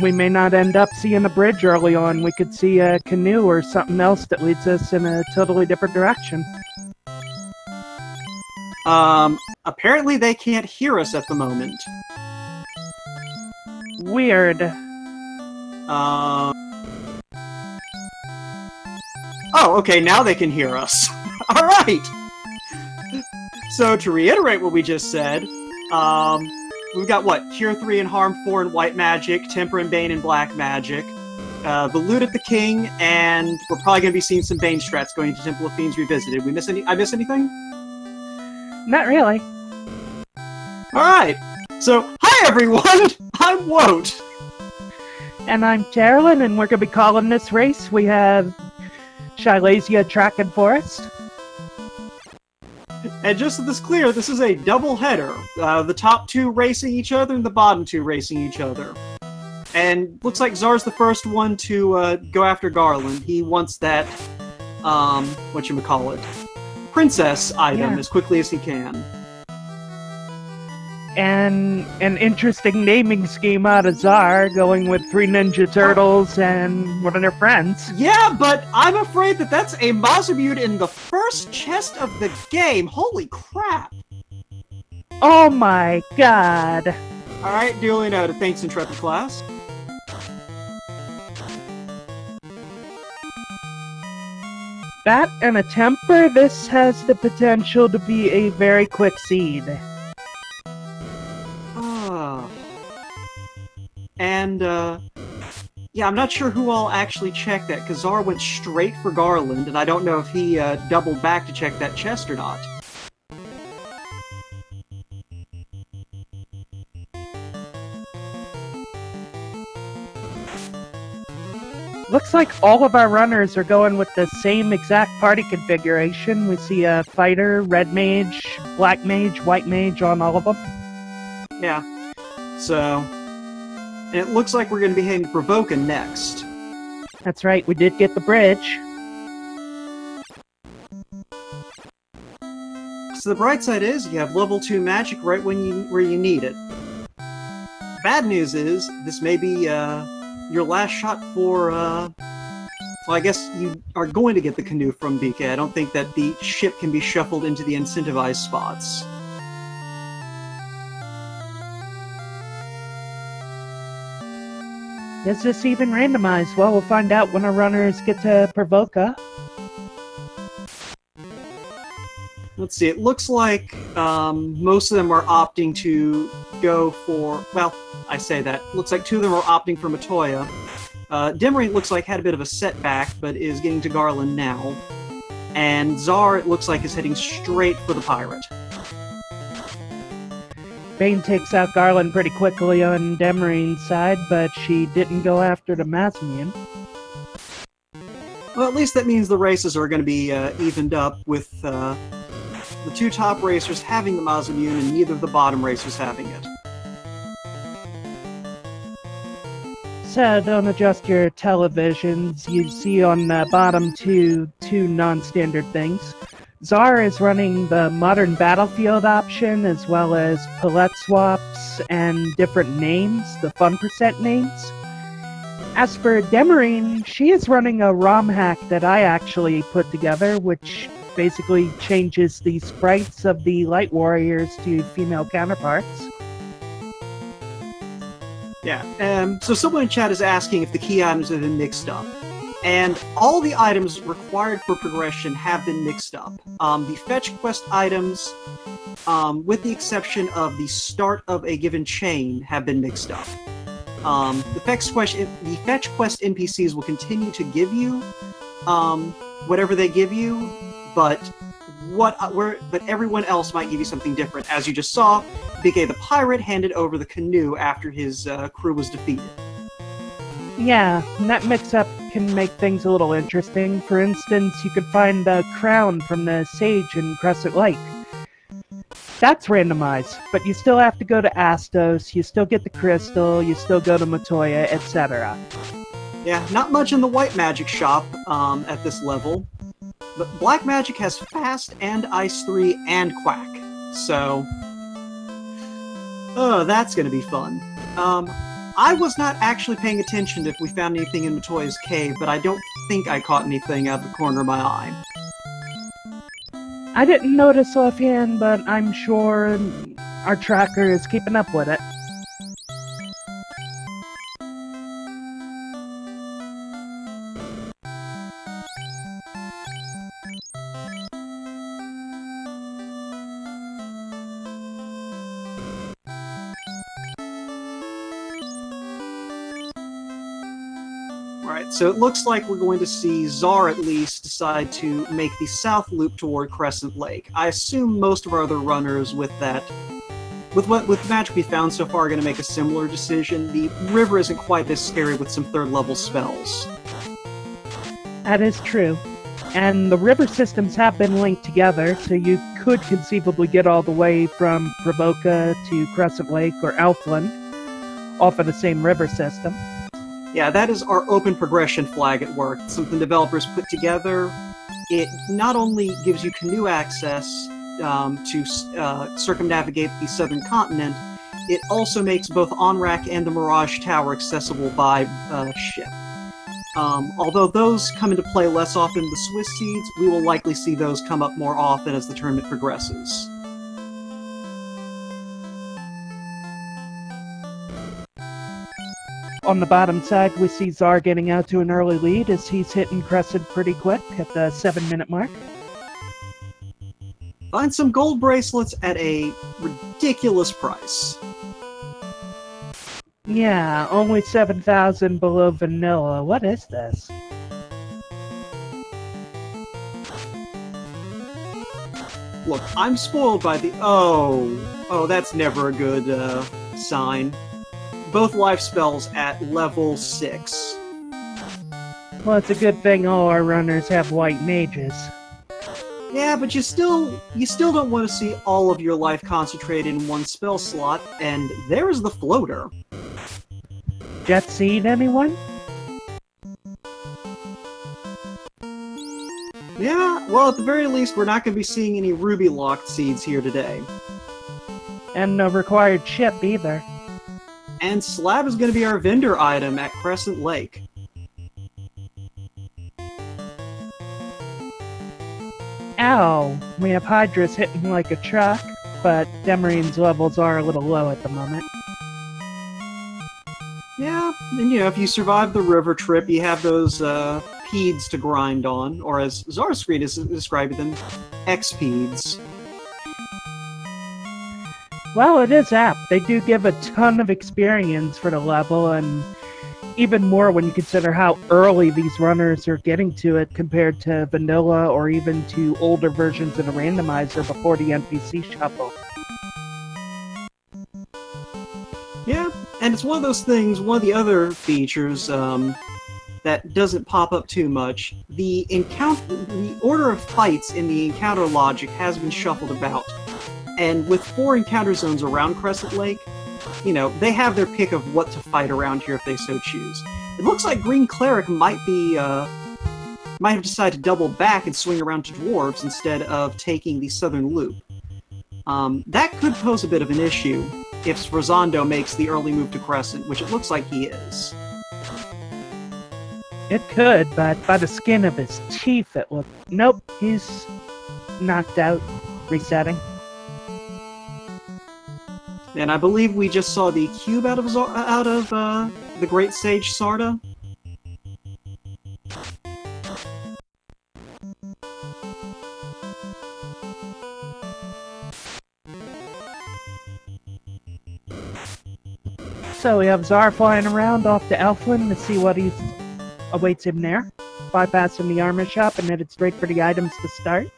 we may not end up seeing a bridge early on. We could see a canoe or something else that leads us in a totally different direction. Apparently they can't hear us at the moment. Weird. Oh, okay, now they can hear us. Alright! So, to reiterate what we just said, we've got what? Cure 3 and Harm 4 and White Magic, Temper and Bane and Black Magic, the Loot at the King, and we're probably going to be seeing some Bane strats going to Temple of Fiends Revisited. I miss anything? Not really. Alright, so, hi everyone! I'm Woat! And I'm Carolyn, and we're going to be calling this race. We have Shilasia tracking for us. And just so this is clear, this is a double header. The top two racing each other and the bottom two racing each other. And looks like Czar's the first one to go after Garland. He wants that, whatchamacallit, princess item as quickly as he can. And an interesting naming scheme out of Czar, going with 3 Ninja Turtles and one of their friends. Yeah, but I'm afraid that that's a Mazamune in the first chest of the game. Holy crap! Oh my god. Alright, duly noted. Thanks, Intrepid class. That and a temper, this has the potential to be a very quick seed. And, yeah, I'm not sure who all actually checked that, because Czar went straight for Garland, and I don't know if he doubled back to check that chest or not. Looks like all of our runners are going with the same exact party configuration. We see a fighter, red mage, black mage, white mage on all of them. Yeah. So... and it looks like we're going to be heading to Provoca next. That's right, we did get the bridge. So the bright side is, you have level 2 magic right where you need it. Bad news is, this may be your last shot for, well, I guess you are going to get the canoe from BK. I don't think that the ship can be shuffled into the incentivized spots. Is this even randomized? Well, we'll find out when our runners get to Provoca. Let's see, it looks like most of them are opting to go for, well, I say that. Looks like 2 of them are opting for Matoya. Demerine looks like had a bit of a setback, but is getting to Garland now. And Czar, it looks like, is heading straight for the pirate. Bane takes out Garland pretty quickly on Demarine's side, but she didn't go after the Mazamune. Well, at least that means the races are going to be evened up, with the 2 top racers having the Mazamune and neither of the bottom racers having it. So don't adjust your televisions. You see on the bottom two non-standard things. Czar is running the Modern Battlefield option, as well as palette swaps and different names, the fun percent names. As for Demerine, she is running a ROM hack that I actually put together, which basically changes the sprites of the Light Warriors to female counterparts. Yeah, so someone in chat is asking if the key items have been mixed up. And all the items required for progression have been mixed up. The fetch quest items, with the exception of the start of a given chain, have been mixed up. The fetch quest NPCs will continue to give you whatever they give you, but everyone else might give you something different. As you just saw, BK the pirate handed over the canoe after his crew was defeated. Yeah, and that mix-up can make things a little interesting. For instance, you could find the crown from the Sage in Crescent Lake. That's randomized, but you still have to go to Astos, you still get the crystal, you still go to Matoya, etc. Yeah, not much in the white magic shop at this level, but black magic has Fast and Ice 3 and Quack, so... oh, that's gonna be fun. I was not actually paying attention if we found anything in Matoya's cave, but I don't think I caught anything out of the corner of my eye. I didn't notice offhand, but I'm sure our tracker is keeping up with it. Alright, so it looks like we're going to see Czar at least decide to make the south loop toward Crescent Lake. I assume most of our other runners with the magic we found so far are going to make a similar decision. The river isn't quite as scary with some third level spells. That is true. And the river systems have been linked together, so you could conceivably get all the way from Pravoka to Crescent Lake or Elfland off of the same river system. Yeah, that is our open progression flag at work. Something developers put together. It not only gives you canoe access to circumnavigate the southern continent, it also makes both Onrak and the Mirage Tower accessible by ship. Although those come into play less often than the Swiss seeds, we will likely see those come up more often as the tournament progresses. On the bottom side, we see Czar getting out to an early lead as he's hitting Crescent pretty quick at the 7-minute mark. Find some gold bracelets at a ridiculous price. Yeah, only 7,000 below vanilla. What is this? Look, I'm spoiled by the... Oh, that's never a good sign. Both life spells at level 6. Well, it's a good thing all our runners have white mages. Yeah, but you still don't want to see all of your life concentrated in one spell slot, and there's the floater. Jet Seed, anyone? Yeah, well, at the very least, we're not going to be seeing any ruby-locked seeds here today. And no required ship either. And Slab is going to be our vendor item at Crescent Lake. Ow! We have Hydras hitting like a truck, but Demarine's levels are a little low at the moment. Yeah, and if you survive the river trip, you have those peeds to grind on, or as Zarscreen is describing them, X-peeds. Well, it is apt. They do give a ton of experience for the level, and even more when you consider how early these runners are getting to it compared to vanilla or even to older versions of the randomizer before the NPC shuffle. Yeah, and it's one of those things, one of the other features that doesn't pop up too much. The order of fights in the encounter logic has been shuffled about. And with 4 encounter zones around Crescent Lake, they have their pick of what to fight around here if they so choose. It looks like GreenCleric might have decided to double back and swing around to Dwarves instead of taking the southern loop. That could pose a bit of an issue if Sforzand0 makes the early move to Crescent, which it looks like he is. It could, but by the skin of his teeth it looked... Nope, he's knocked out, resetting. And I believe we just saw the cube out of the Great Sage Sarda. So we have Czar flying around off to Elfland to see what awaits him there, bypassing the armor shop and headed straight for the items to start.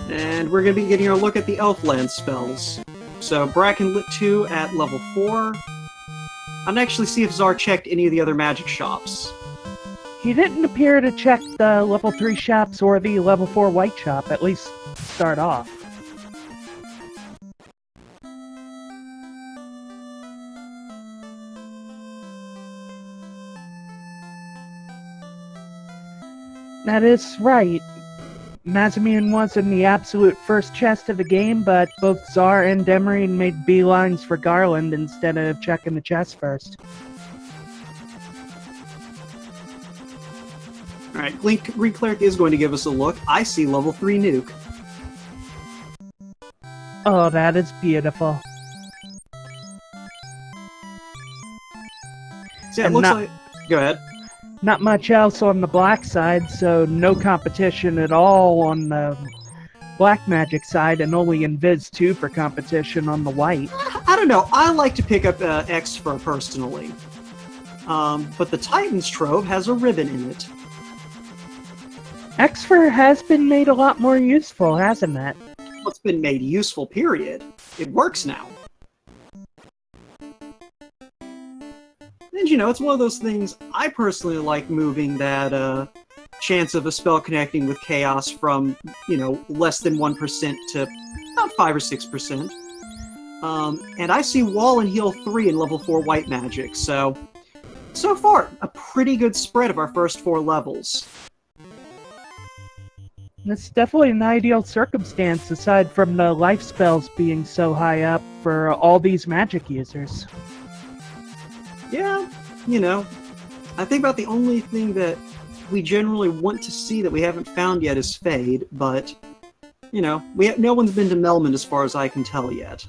And we're going to be getting a look at the Elfland spells. So Brackenlit 2 at level 4. I don't actually see if Czar checked any of the other magic shops. He didn't appear to check the level 3 shops or the level 4 white shop, at least to start off. That is right. Mazamune was in the absolute first chest of the game, but both Czar and Demerine made beelines for Garland instead of checking the chest first. Alright, GreenCleric is going to give us a look. I see level 3 nuke. Oh, that is beautiful. So yeah, it looks like... Go ahead. Not much else on the black side, so no competition at all on the black magic side, and only Invis 2 for competition on the white. I don't know. I like to pick up Xfer personally. But the Titan's Trove has a ribbon in it. Xfer has been made a lot more useful, hasn't it? Well, it's been made useful, period. It works now. And, you know, it's one of those things, I personally like moving that chance of a spell connecting with chaos from, you know, less than 1% to about 5 or 6%. And I see Wall and Heal 3 in level 4 white magic, so far, a pretty good spread of our first 4 levels. It's definitely an ideal circumstance, aside from the life spells being so high up for all these magic users. Yeah, you know, I think about the only thing that we generally want to see that we haven't found yet is Fade, but, you know, no one's been to Melman as far as I can tell yet.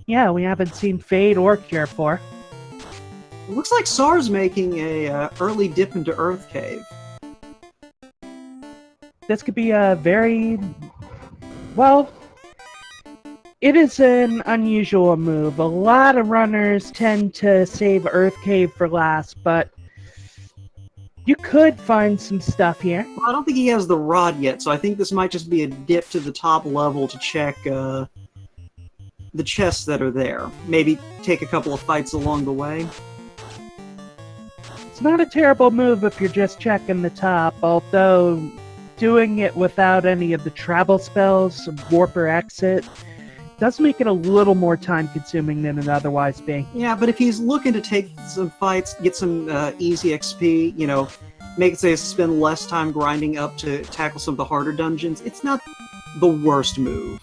Yeah, we haven't seen Fade or Cure for. It looks like Czar's making a early dip into Earth Cave. This could be a very... well... it is an unusual move. A lot of runners tend to save Earth Cave for last, but you could find some stuff here. Well, I don't think he has the rod yet, so I think this might just be a dip to the top level to check the chests that are there. Maybe take a couple of fights along the way. It's not a terrible move if you're just checking the top, although doing it without any of the travel spells, Warp or Exit, does make it a little more time-consuming than it otherwise be. Yeah, but if he's looking to take some fights, get some easy XP, you know, make it say spend less time grinding up to tackle some of the harder dungeons, it's not the worst move.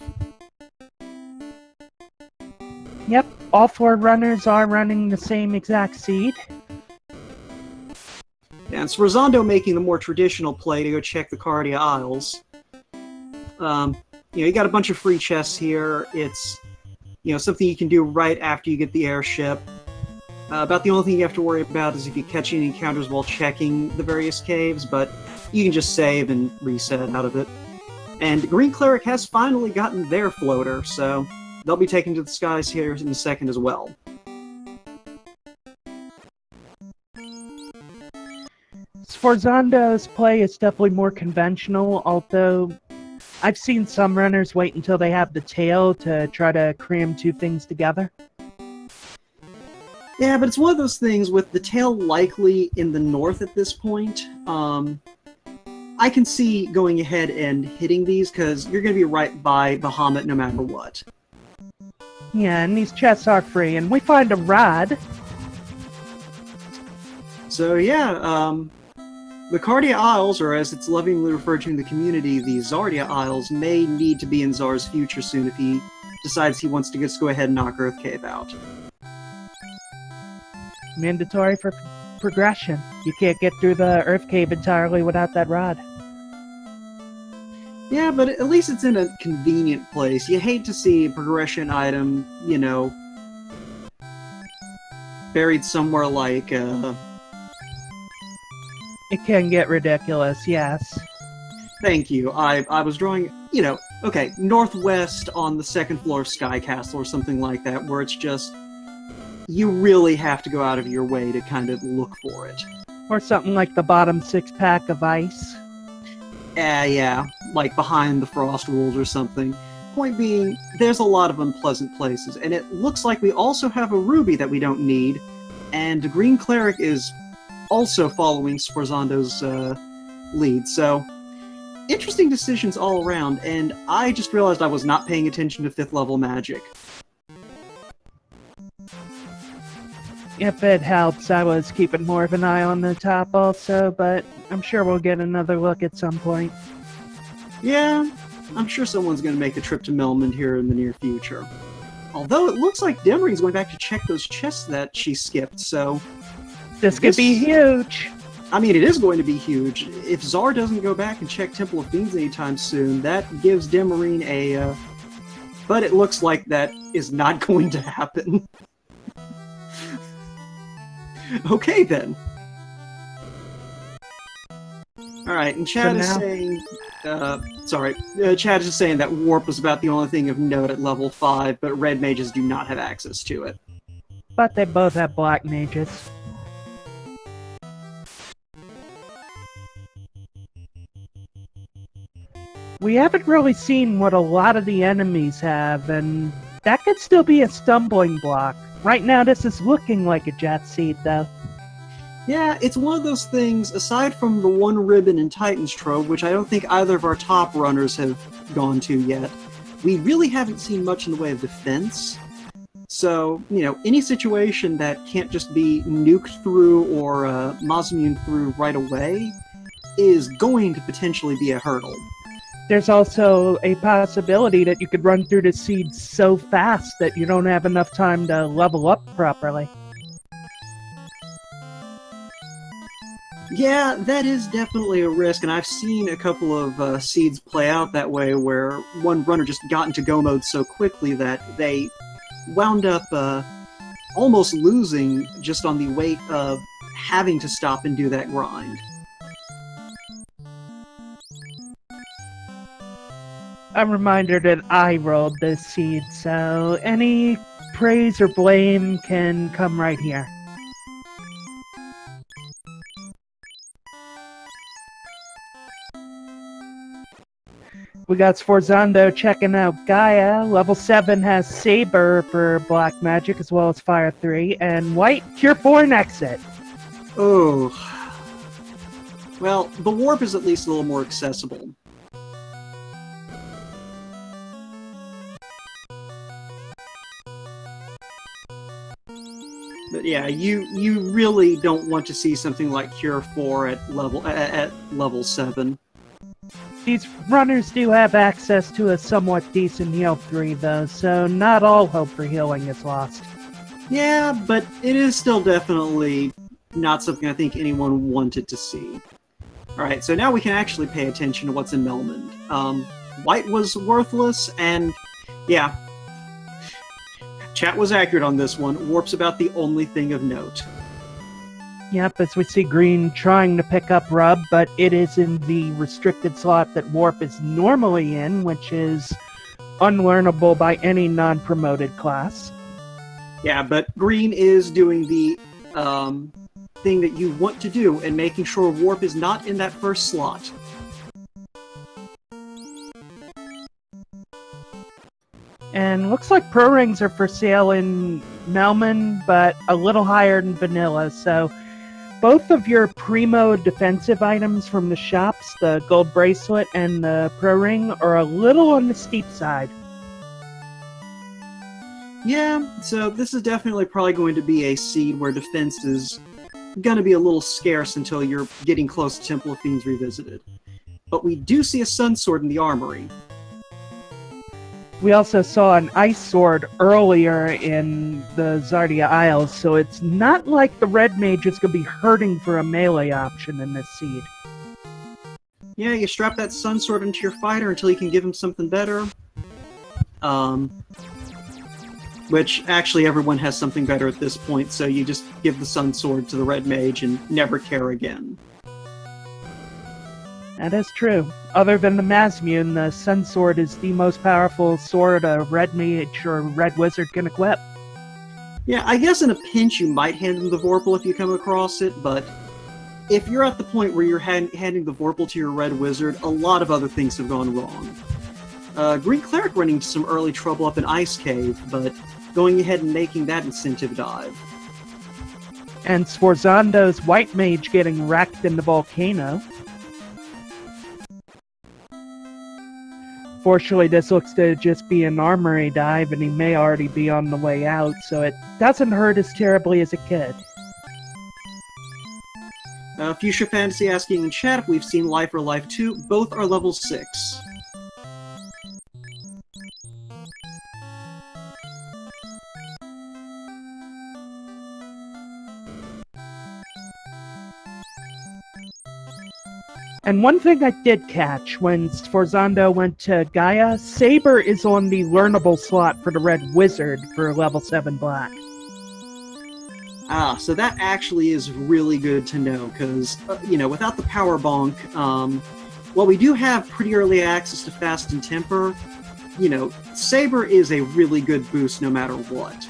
Yep, all 4 runners are running the same exact seed. Yeah, and Sforzand0 making the more traditional play to go check the Cardia Isles. You know, you got a bunch of free chests here. It's, you know, something you can do right after you get the airship. About the only thing you have to worry about is if you catch any encounters while checking the various caves, but you can just save and reset out of it. And GreenCleric has finally gotten their floater, so they'll be taken to the skies here in a second as well. Sforzand0's play is definitely more conventional, although I've seen some runners wait until they have the tail to try to cram 2 things together. Yeah, but it's one of those things with the tail likely in the north at this point. I can see going ahead and hitting these because you're going to be right by Bahamut no matter what. Yeah, and these chests are free, and we find a rod. So yeah, the Cardia Isles, or as it's lovingly referred to in the community, the Zardia Isles, may need to be in Czar's future soon if he decides he wants to just go ahead and knock Earth Cave out. Mandatory for progression. You can't get through the Earth Cave entirely without that rod. Yeah, but at least it's in a convenient place. You hate to see a progression item, you know, buried somewhere like, It can get ridiculous, yes. Thank you. I was drawing, you know, okay, northwest on the 2nd floor of Sky Castle or something like that, where it's just, you really have to go out of your way to kind of look for it. Or something like the bottom 6-pack of ice. Yeah, like behind the frost walls or something. Point being, there's a lot of unpleasant places, and it looks like we also have a ruby that we don't need, and GreenCleric is also following Sforzand0's lead, so interesting decisions all around, and I just realized I was not paying attention to 5th level magic. If it helps, I was keeping more of an eye on the top also, but I'm sure we'll get another look at some point. Yeah, I'm sure someone's going to make a trip to Melmond here in the near future. Although it looks like Demerine's going back to check those chests that she skipped, so... This could be huge! I mean, it is going to be huge. If Czar doesn't go back and check Temple of Fiends anytime soon, that gives Demerine a... But it looks like that is not going to happen. Okay, then. Alright, and Chad is saying... Chad is saying that Warp was about the only thing of note at level 5, but Red Mages do not have access to it. But they both have Black Mages. We haven't really seen what a lot of the enemies have, and that could still be a stumbling block. Right now, this is looking like a Jet Seed, though. Yeah, it's one of those things, aside from the one ribbon in Titan's Trove, which I don't think either of our top runners have gone to yet, we really haven't seen much in the way of defense. So, you know, any situation that can't just be nuked through or Mazmune through right away is going to potentially be a hurdle. There's also a possibility that you could run through the seeds so fast that you don't have enough time to level up properly. Yeah, that is definitely a risk, and I've seen a couple of seeds play out that way, where one runner just got into go mode so quickly that they wound up almost losing just on the weight of having to stop and do that grind. A reminder that I rolled this seed, so any praise or blame can come right here. We got Sforzand0 checking out Gaia. Level 7 has Saber for Black Magic as well as Fire 3, and White Cure 4 and Exit. Oh. Well, the Warp is at least a little more accessible. But yeah, you really don't want to see something like Cure 4 at level 7. These runners do have access to a somewhat decent heal 3 though, so not all hope for healing is lost. Yeah, but it is still definitely not something I think anyone wanted to see. Alright, so now we can actually pay attention to what's in Melmond. White was worthless, and yeah, chat was accurate on this one. Warp's about the only thing of note. Yep, as we see Green trying to pick up Rub, but it is in the restricted slot that Warp is normally in, which is unlearnable by any non-promoted class. Yeah, but Green is doing the thing that you want to do and making sure Warp is not in that first slot. And looks like Pro Rings are for sale in Melmond, but a little higher than Vanilla, so both of your primo defensive items from the shops, the Gold Bracelet and the Pro Ring, are a little on the steep side. Yeah, so this is definitely probably going to be a seed where defense is going to be a little scarce until you're getting close to Temple of Fiends Revisited. But we do see a Sun Sword in the armory. We also saw an Ice Sword earlier in the Zardia Isles, so it's not like the Red Mage is going to be hurting for a melee option in this seed. Yeah, you strap that Sun Sword into your fighter until you can give him something better. Which, actually, everyone has something better at this point, so you just give the Sun Sword to the Red Mage and never care again. That is true. Other than the Mazmune, the Sun Sword is the most powerful sword a Red Mage or Red Wizard can equip. Yeah, I guess in a pinch you might hand him the Vorpal if you come across it, but if you're at the point where you're handing the Vorpal to your Red Wizard, a lot of other things have gone wrong. GreenCleric running into some early trouble up in Ice Cave, but going ahead and making that incentive dive. And Sforzand0's White Mage getting wrecked in the volcano. Fortunately, this looks to just be an armory dive, and he may already be on the way out, so it doesn't hurt as terribly as it could. Fuchsia Fantasy asking in chat if we've seen Life or Life 2. Both are level 6. And one thing I did catch when Sforzand0 went to Gaia, Saber is on the learnable slot for the Red Wizard for level 7 Black. Ah, so that actually is really good to know, because, you know, without the Power Bonk, while we do have pretty early access to Fast and Temper, you know, Saber is a really good boost no matter what.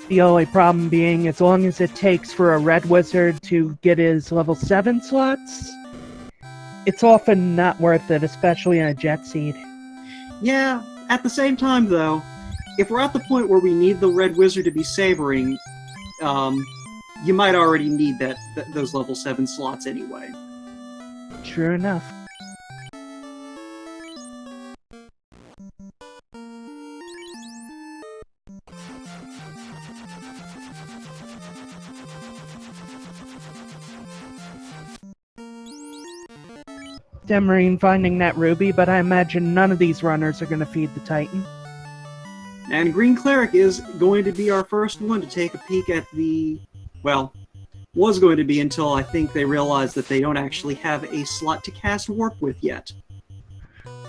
The only problem being, as long as it takes for a Red Wizard to get his level 7 slots, it's often not worth it, especially in a Jet Seed. Yeah, at the same time, though, if we're at the point where we need the Red Wizard to be sabering, you might already need those level 7 slots anyway. True enough. Demerine finding that ruby, but I imagine none of these runners are going to feed the Titan. And GreenCleric is going to be our first one to take a peek at the... well, was going to be until I think they realized that they don't actually have a slot to cast Warp with yet.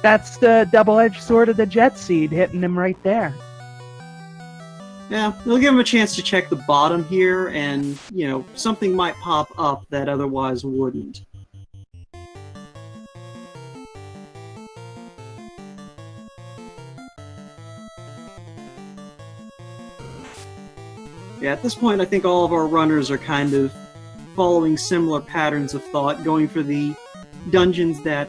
That's the double-edged sword of the Jet Seed hitting him right there. Yeah, they'll give him a chance to check the bottom here, and, you know, something might pop up that otherwise wouldn't. Yeah, at this point, I think all of our runners are kind of following similar patterns of thought, going for the dungeons that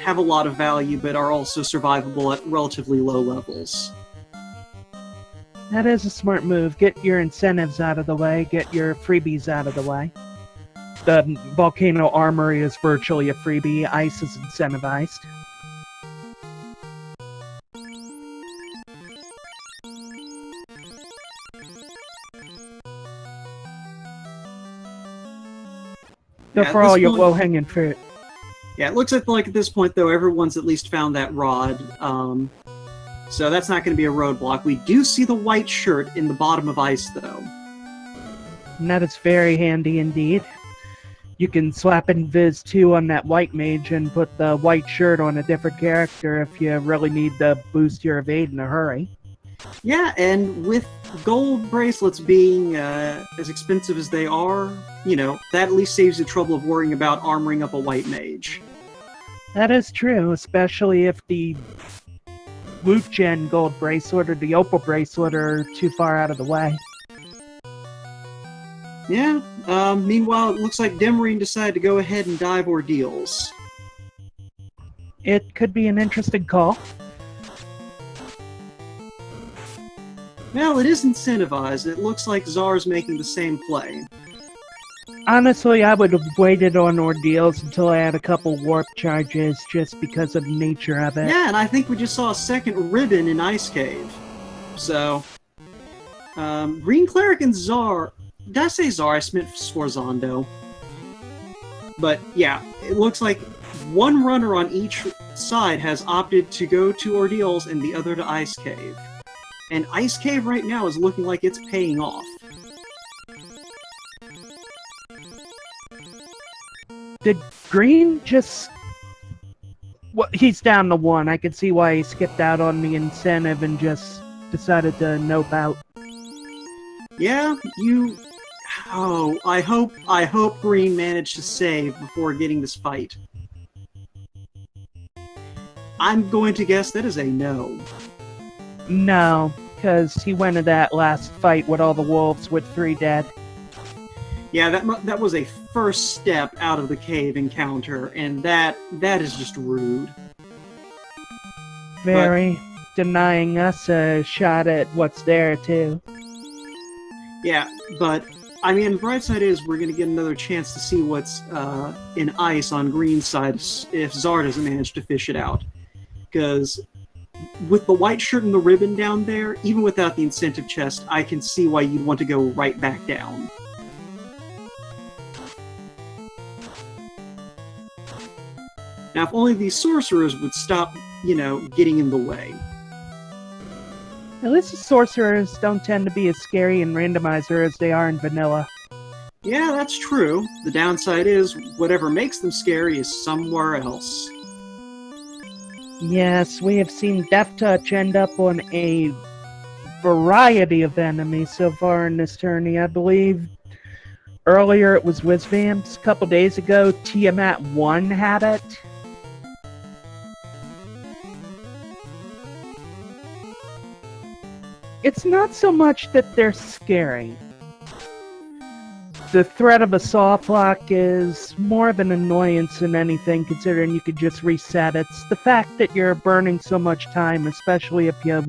have a lot of value but are also survivable at relatively low levels. That is a smart move. Get your incentives out of the way, get your freebies out of the way. The Volcano Armory is virtually a freebie, Ice is incentivized. Go for all your low-hanging fruit. Yeah, it looks like at this point, though, everyone's at least found that rod. So that's not going to be a roadblock. We do see the white shirt in the bottom of Ice, though. And that is very handy indeed. You can slap Invis 2 on that white mage and put the white shirt on a different character if you really need to boost your evade in a hurry. Yeah, and with gold bracelets being as expensive as they are, you know, that at least saves the trouble of worrying about armoring up a white mage. That is true, especially if the Loot Gen gold bracelet or the Opal bracelet are too far out of the way. Yeah, meanwhile, it looks like Demerine decided to go ahead and dive Ordeals. It could be an interesting call. Well, it is incentivized. It looks like Czar's making the same play. Honestly, I would have waited on Ordeals until I had a couple warp charges, just because of the nature of it. Yeah, and I think we just saw a second ribbon in Ice Cave. So, GreenCleric and Czar... Did I say Czar? I meant Sforzand0. But, yeah, it looks like one runner on each side has opted to go to Ordeals and the other to Ice Cave. And Ice Cave right now is looking like it's paying off. Did Green just... Well, he's down to 1. I can see why he skipped out on the incentive and just decided to nope out. Yeah, you... Oh, I hope Green managed to save before getting this fight. I'm going to guess that is a no. No, because he went to that last fight with all the wolves with 3 dead. Yeah, that was a first step out of the cave encounter, and that is just rude. Very. Denying us a shot at what's there, too. Yeah, but, I mean, the bright side is we're going to get another chance to see what's in Ice on Green's side if Czar doesn't manage to fish it out. Because with the white shirt and the ribbon down there, even without the incentive chest, I can see why you'd want to go right back down. Now, if only these sorcerers would stop, you know, getting in the way. At least the sorcerers don't tend to be as scary in Randomizer as they are in Vanilla. Yeah, that's true. The downside is, whatever makes them scary is somewhere else. Yes, we have seen Death Touch end up on a variety of enemies so far in this tourney. I believe earlier it was Wizvamps. A couple days ago, Tiamat 1 had it. It's not so much that they're scary. The threat of a soft lock is more of an annoyance than anything, considering you could just reset. It's the fact that you're burning so much time, especially if you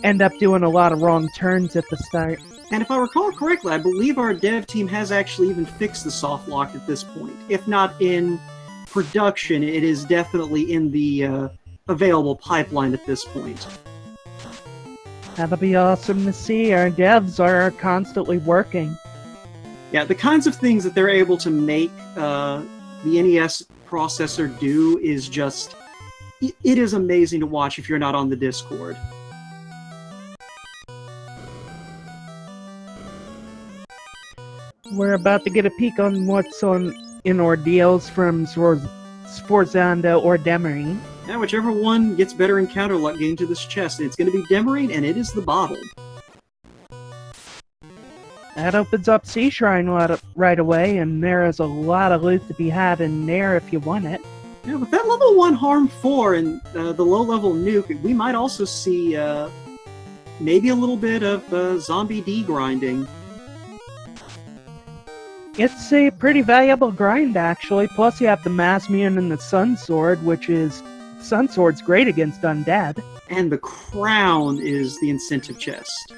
end up doing a lot of wrong turns at the start. And if I recall correctly, I believe our dev team has actually even fixed the soft lock at this point. If not in production, it is definitely in the available pipeline at this point. That'll be awesome to see. Our devs are constantly working. Yeah, the kinds of things that they're able to make the NES processor do is just... It is amazing to watch if you're not on the Discord. We're about to get a peek on what's in ordeals from Sforzand0 or Demerine. Yeah, whichever one gets better encounter luck getting to this chest. It's going to be Demerine, and it is the bottle. That opens up Sea Shrine right away, and there is a lot of loot to be had in there if you want it. Yeah, with that level 1 Harm 4 and the low-level nuke, we might also see maybe a little bit of zombie D-grinding. It's a pretty valuable grind, actually. Plus, you have the Masmian and the Sun Sword, which is... Sun Sword's great against undead. And the crown is the incentive chest.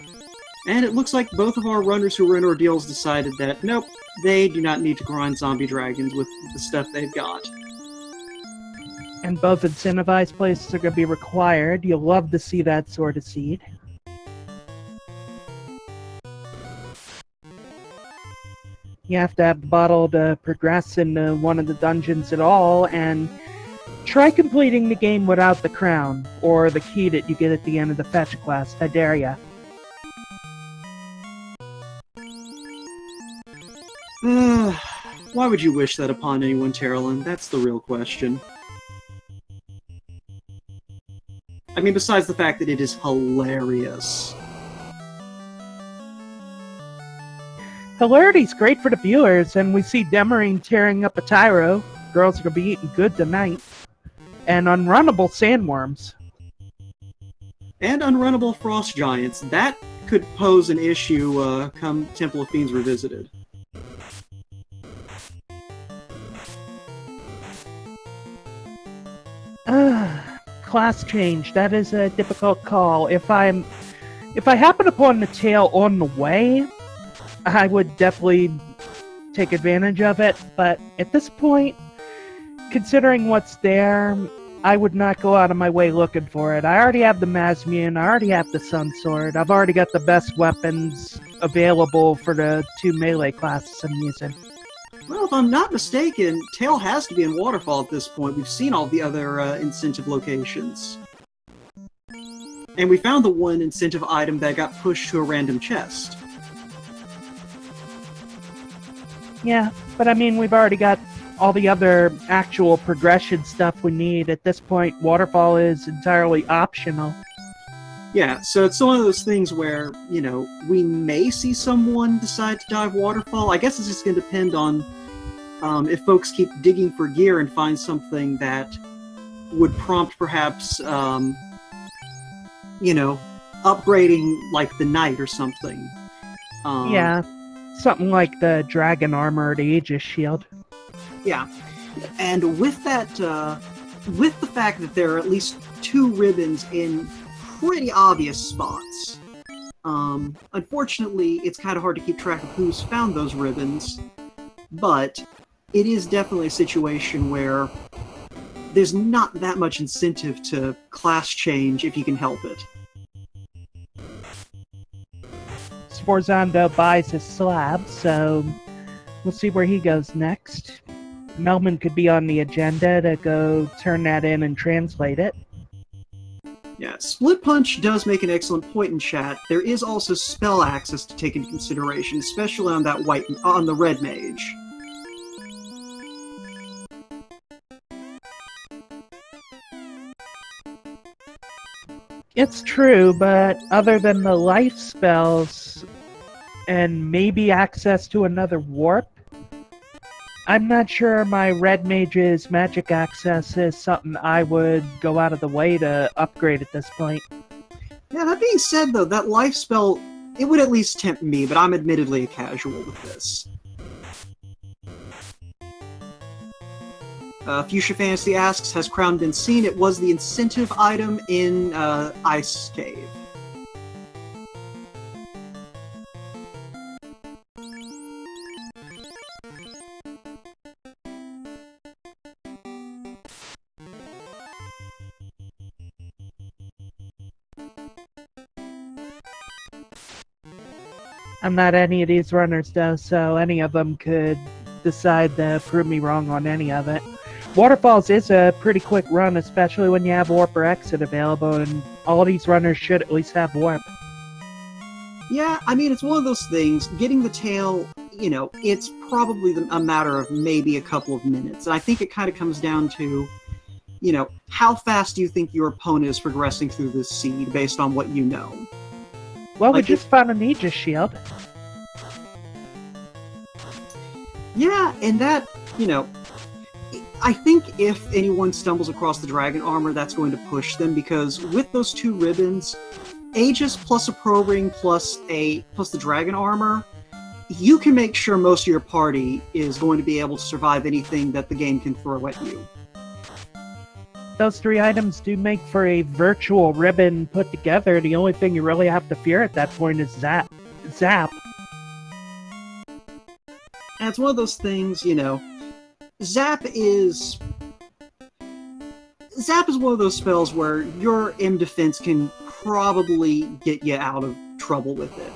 And it looks like both of our runners who were in ordeals decided that, nope, they do not need to grind zombie dragons with the stuff they've got. And both incentivized places are going to be required. You'll love to see that sort of seed. You have to have the bottle to progress into one of the dungeons at all, and try completing the game without the crown, or the key that you get at the end of the fetch quest. I dare ya. Why would you wish that upon anyone, Terrelin? That's the real question. I mean, besides the fact that it is hilarious. Hilarity's great for the viewers, and we see Demerine tearing up a Tyro. Girls are gonna be eating good tonight. And unrunnable sandworms. And unrunnable frost giants. That could pose an issue come Temple of Fiends Revisited. Class change. That is a difficult call. If I happen upon the tail on the way, I would definitely take advantage of it, but at this point, considering what's there, I would not go out of my way looking for it. I already have the Masmian, I already have the Sun Sword, I've already got the best weapons available for the 2 melee classes I'm using. Well, if I'm not mistaken, Tail has to be in Waterfall at this point. We've seen all the other incentive locations. And we found the one incentive item that got pushed to a random chest. Yeah, but I mean, we've already got all the other actual progression stuff we need. At this point, Waterfall is entirely optional. Yeah, so it's one of those things where, you know, we may see someone decide to dive Waterfall. I guess it's just going to depend on if folks keep digging for gear and find something that would prompt perhaps, you know, upgrading like the Knight or something. Yeah, something like the Dragon Armor or the Aegis Shield. Yeah, and with that, with the fact that there are at least 2 ribbons in pretty obvious spots, unfortunately, it's kind of hard to keep track of who's found those ribbons, but it is definitely a situation where there's not that much incentive to class change if you can help it. Sforzand0 buys his slab, so we'll see where he goes next. Melman could be on the agenda to go turn that in and translate it. Yeah, Yeah, Split Punch does make an excellent point in chat. There is also spell access to take into consideration, especially on that on the red mage. It's true, but other than the life spells and maybe access to another warp, I'm not sure my red mage's magic access is something I would go out of the way to upgrade at this point. Yeah, that being said, though, that life spell, it would at least tempt me, but I'm admittedly a casual with this. Fuchsia Fantasy asks, has Crown been seen? It was the incentive item in Ice Cave. I'm not any of these runners, though, so any of them could decide to prove me wrong on any of it. Waterfalls is a pretty quick run, especially when you have Warp or Exit available, and all these runners should at least have Warp. Yeah, I mean, it's one of those things. Getting the tail, you know, it's probably a matter of maybe a couple of minutes. And I think it kind of comes down to, you know, how fast do you think your opponent is progressing through this seed based on what you know? Well, like, we just found an Aegis shield. Yeah, and that, you know, I think if anyone stumbles across the dragon armor, that's going to push them, because with those two ribbons, Aegis plus a pro ring plus the dragon armor, you can make sure most of your party is going to be able to survive anything that the game can throw at you. Those three items do make for a virtual ribbon put together. The only thing you really have to fear at that point is Zap. And it's one of those things, you know, Zap is one of those spells where your M defense can probably get you out of trouble with it.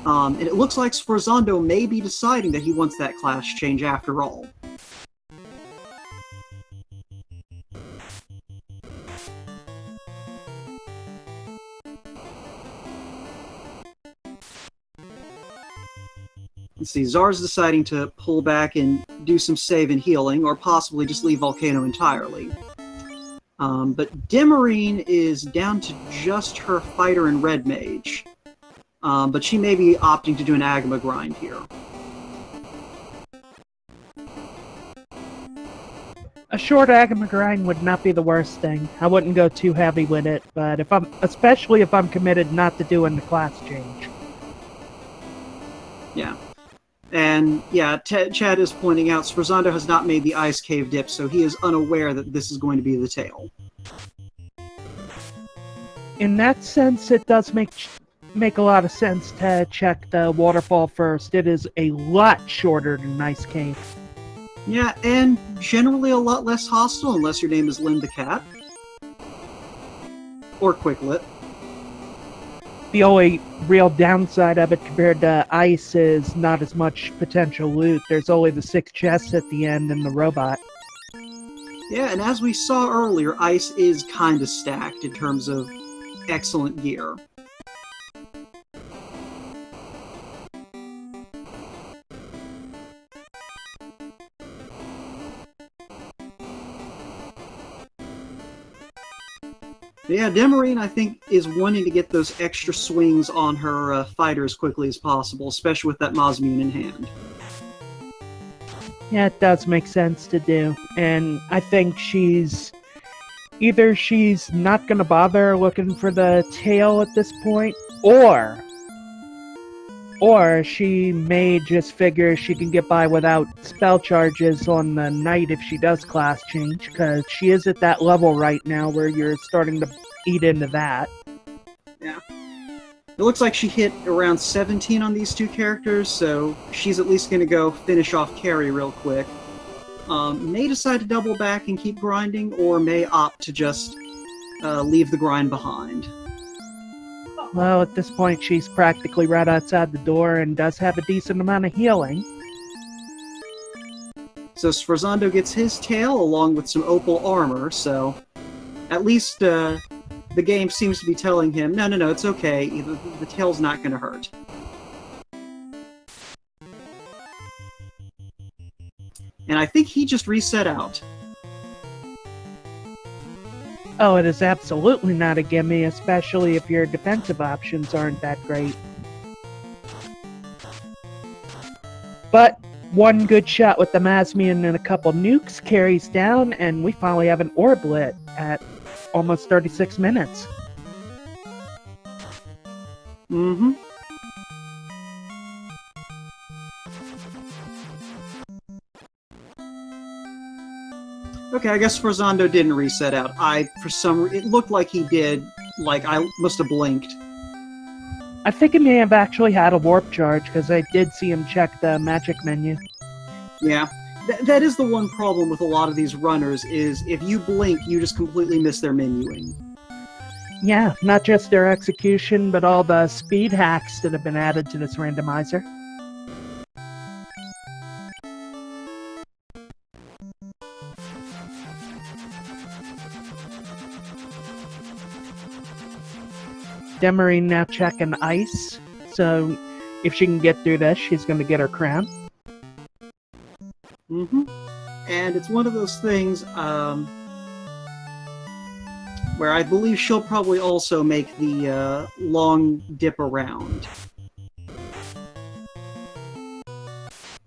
And it looks like Sforzand0 may be deciding that he wants that class change after all. Let's see, Czar's deciding to pull back and do some save and healing, or possibly just leave Volcano entirely. But Demerine is down to just her fighter and red mage. But she may be opting to do an Agama grind here. A short Agama grind would not be the worst thing. I wouldn't go too heavy with it, but especially if I'm committed not to doing the class change. Yeah. And yeah, Chad is pointing out Sforzand0 has not made the ice cave dip, so he is unaware that this is going to be the tail. In that sense, it does make a lot of sense to check the waterfall first. It is a lot shorter than Ice Cave. Yeah, and generally a lot less hostile unless your name is Linda Cat. Or Quicklit. The only real downside of it compared to Ice is not as much potential loot. There's only the 6 chests at the end and the robot. Yeah, and as we saw earlier, Ice is kind of stacked in terms of excellent gear. But yeah, Demerine, I think, is wanting to get those extra swings on her fighter as quickly as possible, especially with that Mazmune in hand. Yeah, it does make sense to do. And I think either she's not going to bother looking for the tail at this point, or she may just figure she can get by without spell charges on the night if she does class change, because she is at that level right now where you're starting to eat into that. Yeah. It looks like she hit around 17 on these two characters, so she's at least going to go finish off Carrie real quick. May decide to double back and keep grinding, or may opt to just leave the grind behind. Well, at this point, she's practically right outside the door and does have a decent amount of healing. So Sforzand0 gets his tail along with some opal armor, so at least the game seems to be telling him, no, no, no, it's okay. The tail's not going to hurt. And I think he just reset out. Oh, it is absolutely not a gimme, especially if your defensive options aren't that great. But one good shot with the Masmian and a couple nukes carries down, and we finally have an orblet at almost 36 minutes. Mm-hmm. Okay, I guess Sforzand0 didn't reset out. It looked like he did. Like, I must have blinked. I think he may have actually had a warp charge, because I did see him check the magic menu. Yeah. That is the one problem with a lot of these runners, is if you blink, you just completely miss their menuing. Yeah, not just their execution, but all the speed hacks that have been added to this randomizer. Demerine now checking ice, so if she can get through this, she's going to get her crown. Mm-hmm. And it's one of those things where I believe she'll probably also make the long dip around.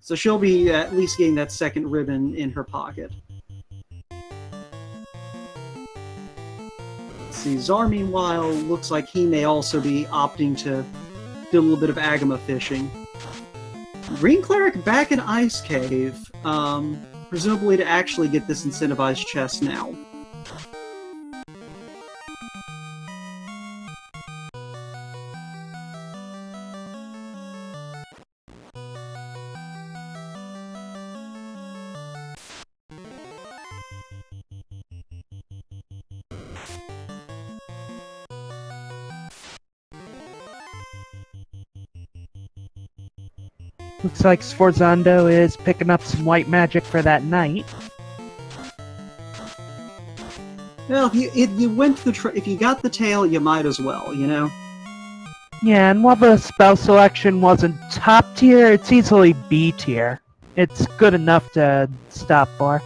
So she'll be at least getting that second ribbon in her pocket. See, Czar, meanwhile, looks like he may also be opting to do a little bit of Agama fishing. GreenCleric back in Ice Cave, presumably to actually get this incentivized chest now. Looks like Sforzand0 is picking up some white magic for that night. Well, if you got the tail, you might as well, you know? Yeah, and while the spell selection wasn't top tier, it's easily B tier. It's good enough to stop for.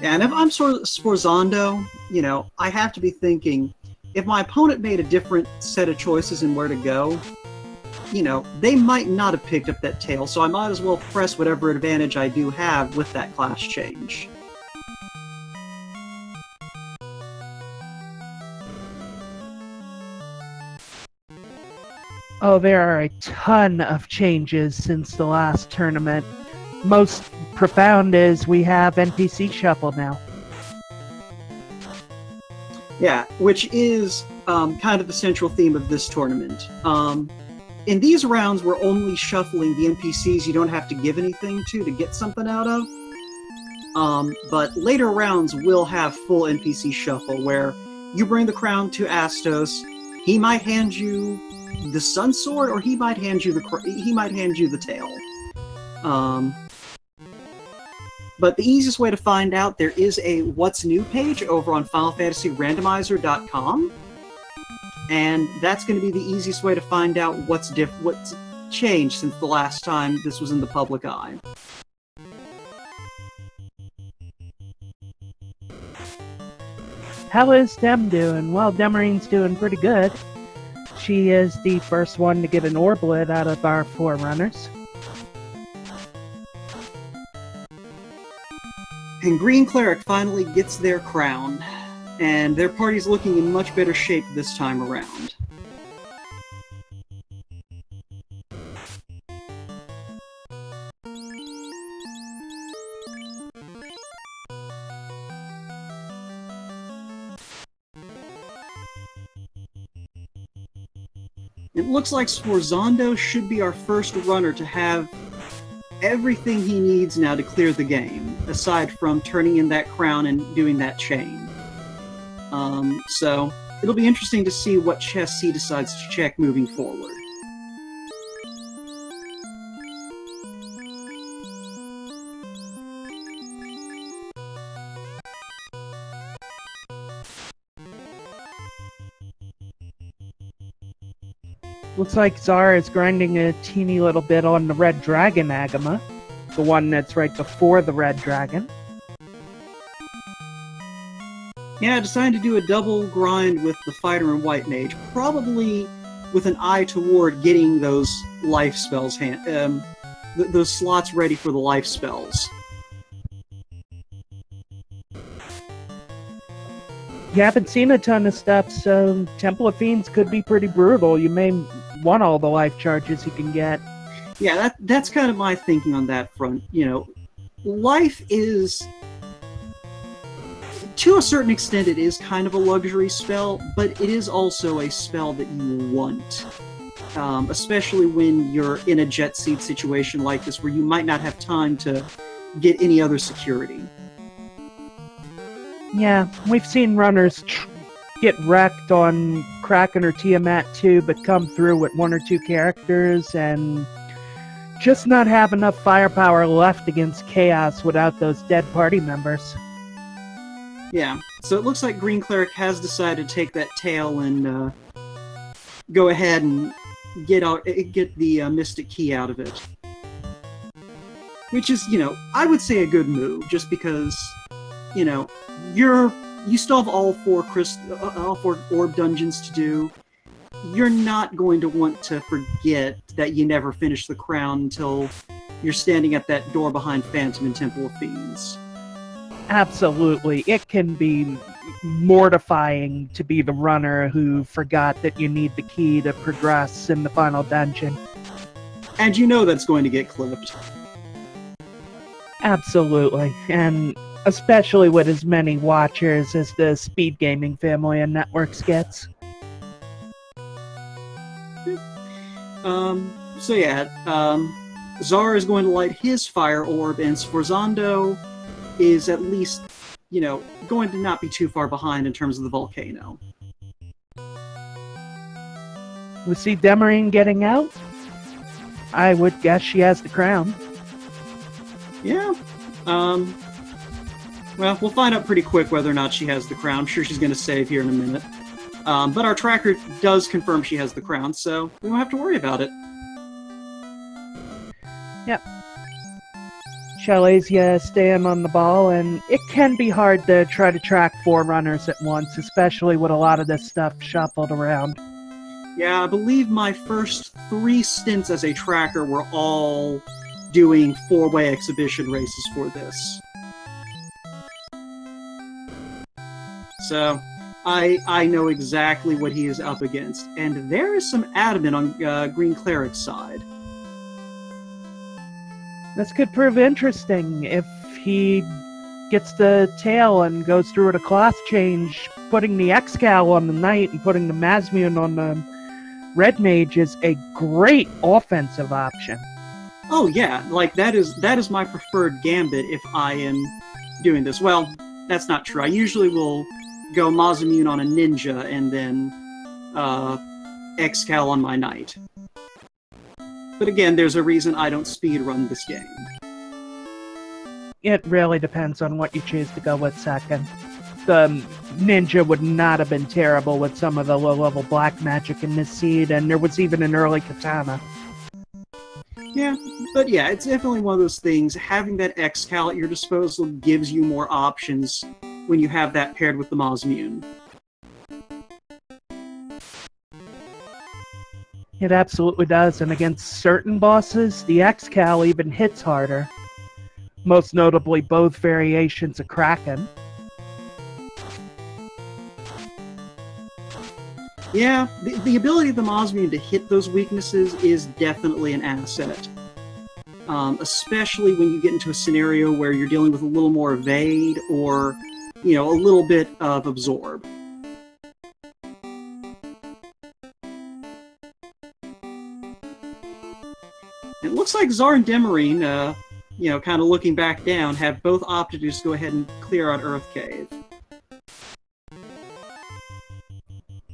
Yeah, and if I'm Sforzand0, you know, I have to be thinking, if my opponent made a different set of choices in where to go, you know, they might not have picked up that tail, so I might as well press whatever advantage I do have with that class change. Oh, there are a ton of changes since the last tournament. Most profound is we have NPC Shuffle now. Yeah, which is kind of the central theme of this tournament. In these rounds, we're only shuffling the NPCs you don't have to give anything to get something out of. But later rounds will have full NPC shuffle, where you bring the crown to Astos, he might hand you the Sun Sword, or he might hand you the tail. But the easiest way to find out, there is a What's New page over on FinalFantasyRandomizer.com. And that's going to be the easiest way to find out what's changed since the last time this was in the public eye. How is Dem doing? Well, Demarine's doing pretty good. She is the first one to get an orblet out of our 4 runners. And GreenCleric finally gets their crown. And their party's looking in much better shape this time around. It looks like Sforzand0 should be our first runner to have everything he needs now to clear the game, aside from turning in that crown and doing that chain. So it'll be interesting to see what chests he decides to check moving forward. Looks like Czar is grinding a teeny little bit on the Red Dragon Agama, the one that's right before the Red Dragon. Yeah, I decided to do a double grind with the Fighter and White Mage, probably with an eye toward getting those life spells, those slots ready for the life spells. You haven't seen a ton of stuff, so Temple of Fiends could be pretty brutal. You may want all the life charges you can get. Yeah, that's kind of my thinking on that front. You know, life is, to a certain extent, it is kind of a luxury spell, but it is also a spell that you want. Especially when you're in a jet seat situation like this, where you might not have time to get any other security. Yeah, we've seen runners get wrecked on Kraken or Tiamat too, but come through with one or two characters and just not have enough firepower left against Chaos without those dead party members. Yeah, so it looks like GreenCleric has decided to take that tail and go ahead and get the Mystic Key out of it. Which is, you know, I would say a good move, just because, you know, you still have all four orb dungeons to do. You're not going to want to forget that you never finished the crown until you're standing at that door behind Phantom and Temple of Fiends. Absolutely. It can be mortifying to be the runner who forgot that you need the key to progress in the final dungeon. And you know that's going to get clipped. Absolutely. And especially with as many watchers as the Speed Gaming family and networks gets. So yeah, Czar is going to light his fire orb, and Sforzand0 is at least, you know, going to not be too far behind in terms of the volcano. We see Demerine getting out. I would guess she has the crown. Yeah. Well, we'll find out pretty quick whether or not she has the crown. I'm sure she's going to save here in a minute. But our tracker does confirm she has the crown, so we don't have to worry about it. Yep. Shalasia staying on the ball, and it can be hard to try to track 4 runners at once, especially with a lot of this stuff shuffled around. Yeah, I believe my first 3 stints as a tracker were all doing 4-way exhibition races for this. So, I know exactly what he is up against, and there is some adamant on GreenCleric's side. This could prove interesting if he gets the tail and goes through with a class change. Putting the Excal on the Knight and putting the Masmune on the Red Mage is a great offensive option. Oh yeah, like that is my preferred gambit if I am doing this. Well, that's not true. I usually will go Masmune on a Ninja and then Excal on my Knight. But again, there's a reason I don't speedrun this game. It really depends on what you choose to go with second. The Ninja would not have been terrible with some of the low-level black magic in this seed, and there was even an early Katana. Yeah, but yeah, it's definitely one of those things. Having that Excal at your disposal gives you more options when you have that paired with the Masmune. It absolutely does, and against certain bosses, the Excal even hits harder. Most notably, both variations of Kraken. Yeah, the ability of the Masmune to hit those weaknesses is definitely an asset. Especially when you get into a scenario where you're dealing with a little more evade or, you know, a little bit of absorb. It looks like Czar and Demerine, you know, kind of looking back down, have both opted to just go ahead and clear out Earth Cave.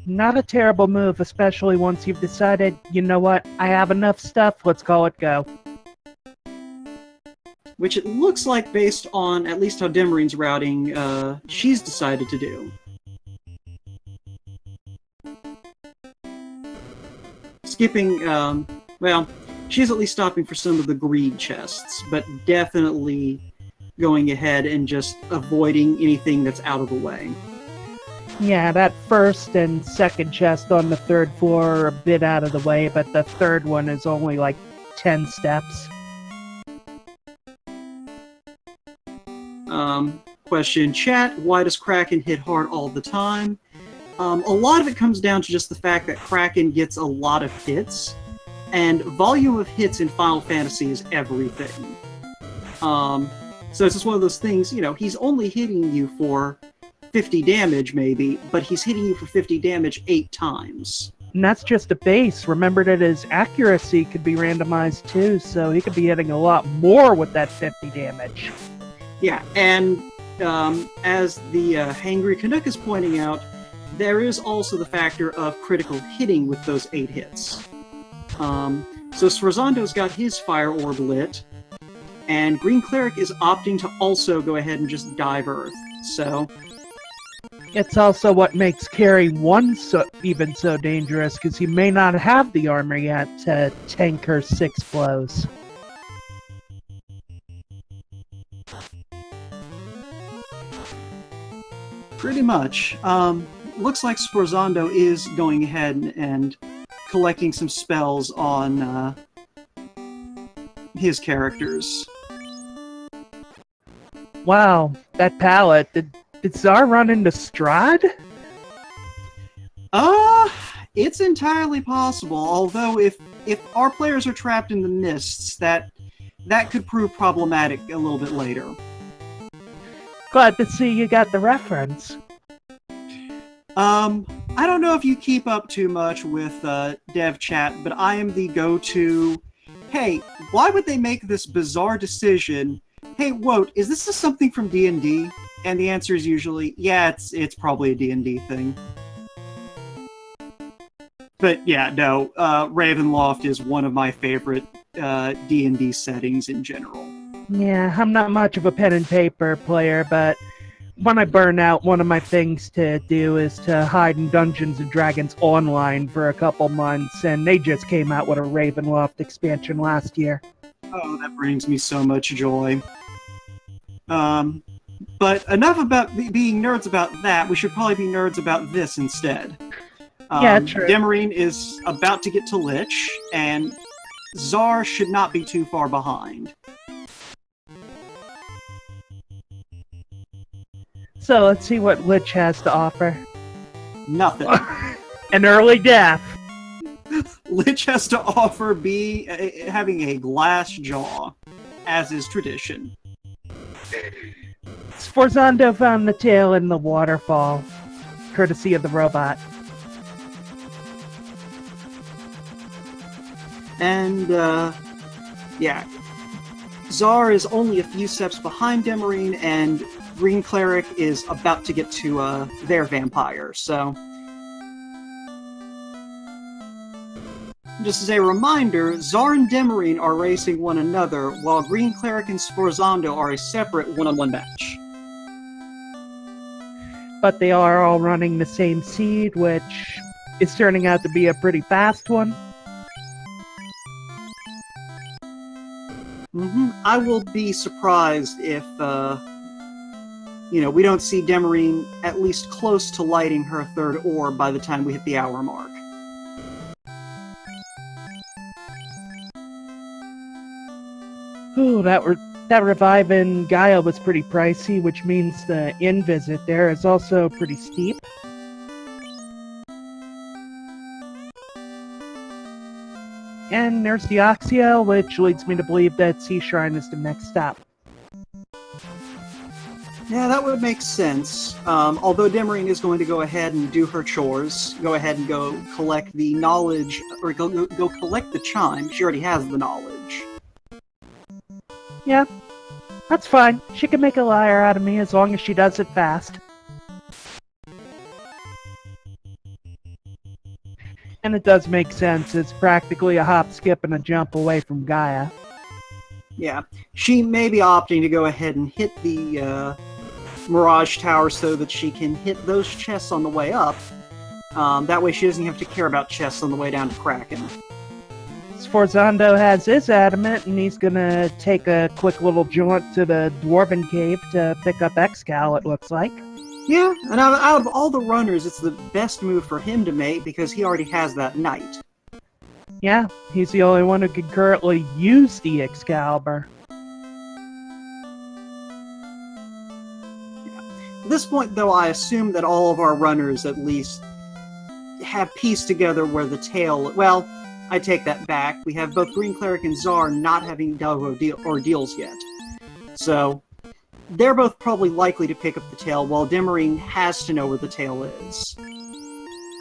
Not a terrible move, especially once you've decided, you know what, I have enough stuff, let's call it go. Which it looks like, based on at least how Demerine's routing, she's decided to do. skipping, well, she's at least stopping for some of the greed chests, but definitely going ahead and just avoiding anything that's out of the way. Yeah, that first and second chest on the third floor are a bit out of the way, but the third one is only like 10 steps. Question chat, why does Kraken hit hard all the time? A lot of it comes down to just the fact that Kraken gets a lot of hits, and volume of hits in Final Fantasy is everything. So it's just one of those things, you know, he's only hitting you for 50 damage, maybe, but he's hitting you for 50 damage 8 times. And that's just a base. Remember that his accuracy could be randomized too, so he could be hitting a lot more with that 50 damage. Yeah, and as the Hangry Canuck is pointing out, there is also the factor of critical hitting with those 8 hits. So Sforzand0's got his fire orb lit, and GreenCleric is opting to also go ahead and just dive Earth, so... It's also what makes Carry 1 even so dangerous, because he may not have the armor yet to tank her 6 blows. Pretty much. Looks like Sforzand0 is going ahead and collecting some spells on his characters. Wow, that pallet. Did Czar run into Strahd? It's entirely possible, although if our players are trapped in the mists, that could prove problematic a little bit later. Glad to see you got the reference. I don't know if you keep up too much with dev chat, but I am the go-to, hey, why would they make this bizarre decision? Hey, Woat, is this something from D&D? And the answer is usually, yeah, it's probably a D&D thing. But yeah, no, Ravenloft is one of my favorite D&D settings in general. Yeah, I'm not much of a pen and paper player, but when I burn out, one of my things to do is to hide in Dungeons & Dragons Online for a couple months, and they just came out with a Ravenloft expansion last year. Oh, that brings me so much joy. But enough about being nerds about that, we should probably be nerds about this instead. Yeah, true. Demerine is about to get to Lich, and Czar should not be too far behind. So let's see what Lich has to offer. Nothing. An early death. Lich has to offer having a glass jaw, as is tradition. Sforzand0 found the tail in the waterfall, courtesy of the robot. And, yeah. Czar is only a few steps behind Demerine, and GreenCleric is about to get to their vampire, so... Just as a reminder, Czar and Demerine are racing one another, while GreenCleric and Sforzand0 are a separate one-on-one match. But they are all running the same seed, which is turning out to be a pretty fast one. I will be surprised if, you know, we don't see Demerine at least close to lighting her third orb by the time we hit the hour mark. Ooh, that revive in Gaia was pretty pricey, which means the inn visit there is also pretty steep. And there's the Oxiel, which leads me to believe that Sea Shrine is the next stop. Yeah, that would make sense. Although Demerine is going to go ahead and do her chores, go ahead and go collect the knowledge, or go collect the chime. She already has the knowledge. Yeah, that's fine. She can make a liar out of me as long as she does it fast. And it does make sense. It's practically a hop, skip, and a jump away from Gaia. Yeah, she may be opting to go ahead and hit the Mirage Tower so that she can hit those chests on the way up. That way she doesn't have to care about chests on the way down to Kraken. Sforzand0 has his adamant, and he's gonna take a quick little jaunt to the Dwarven Cave to pick up Excal, it looks like. Yeah, and out of all the runners, it's the best move for him to make because he already has that knight. Yeah, he's the only one who can currently use the Excalibur. At this point, though, I assume that all of our runners at least have pieced together where the tail... Well, I take that back. We have both GreenCleric and Czar not having dug ordeals yet. So, they're both probably likely to pick up the tail, while Demerine has to know where the tail is.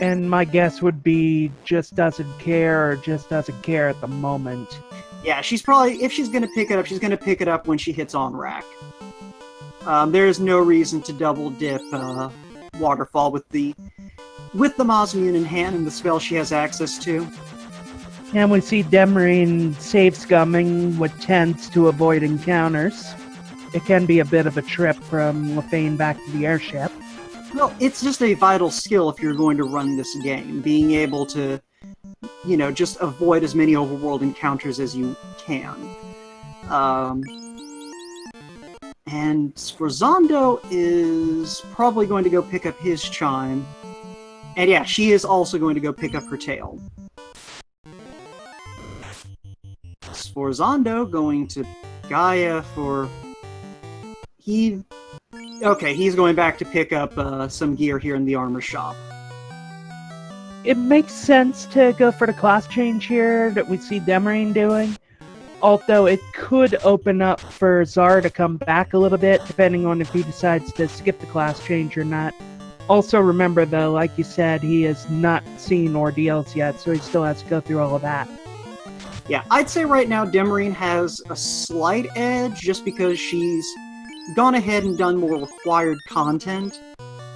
And my guess would be just doesn't care, or just doesn't care at the moment. Yeah, she's probably... If she's going to pick it up, she's going to pick it up when she hits on rack. There is no reason to double dip Waterfall with the Mosmune in hand and the spell she has access to. And we see Demerine save scumming with tents to avoid encounters. It can be a bit of a trip from Lefane back to the airship. Well, it's just a vital skill if you're going to run this game, being able to, you know, just avoid as many overworld encounters as you can. And Sforzand0 is probably going to go pick up his chime. And yeah, she is also going to go pick up her tail. Sforzand0 going to Gaia for... Okay, he's going back to pick up some gear here in the armor shop. It makes sense to go for the class change here that we see Demerine doing. Although it could open up for Czar to come back a little bit, depending on if he decides to skip the class change or not. Also remember though, like you said, he has not seen ordeals yet, so he still has to go through all of that. Yeah, I'd say right now Demerine has a slight edge, just because she's gone ahead and done more required content.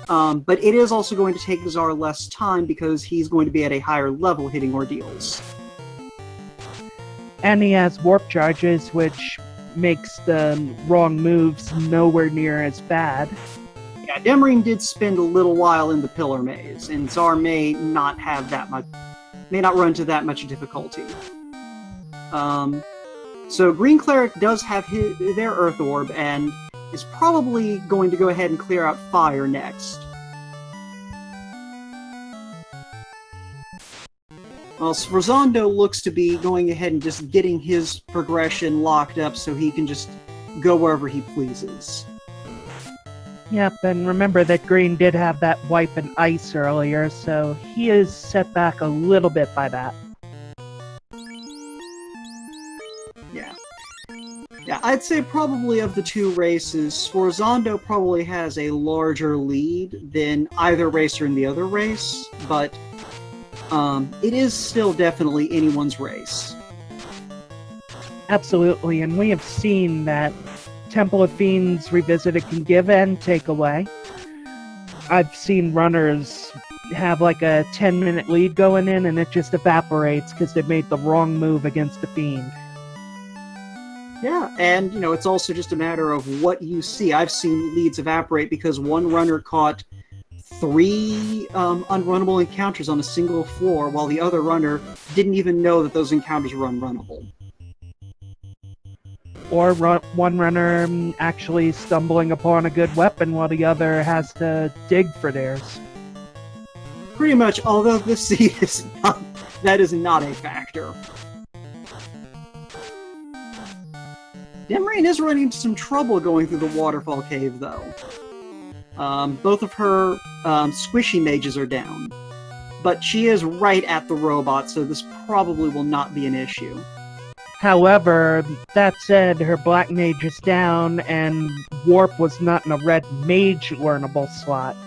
But it is also going to take Czar less time, because he's going to be at a higher level hitting ordeals. And he has warp charges, which makes the wrong moves nowhere near as bad. Yeah, Demerine did spend a little while in the Pillar Maze, and Czar may not run into that much difficulty. So GreenCleric does have their Earth Orb, and is probably going to go ahead and clear out Fire next. Well, Sforzand0 looks to be going ahead and just getting his progression locked up so he can just go wherever he pleases. Yep, and remember that Green did have that wipe and ice earlier, so he is set back a little bit by that. Yeah, I'd say probably of the two races, Sforzand0 probably has a larger lead than either racer in the other race, but it is still definitely anyone's race. Absolutely, and we have seen that Temple of Fiends Revisited can give and take away. I've seen runners have like a 10-minute lead going in, and it just evaporates because they made the wrong move against the Fiend. Yeah, and, you know, it's also just a matter of what you see. I've seen leads evaporate because one runner caught 3 unrunnable encounters on a single floor, while the other runner didn't even know that those encounters were unrunnable. Or one runner actually stumbling upon a good weapon while the other has to dig for theirs. Pretty much, although this seed is not, that is not a factor. Demerine is running into some trouble going through the waterfall cave, though. Both of her squishy mages are down. But she is right at the robot, so this probably will not be an issue. However, that said, her black mage is down, and warp was not in a red mage learnable slot.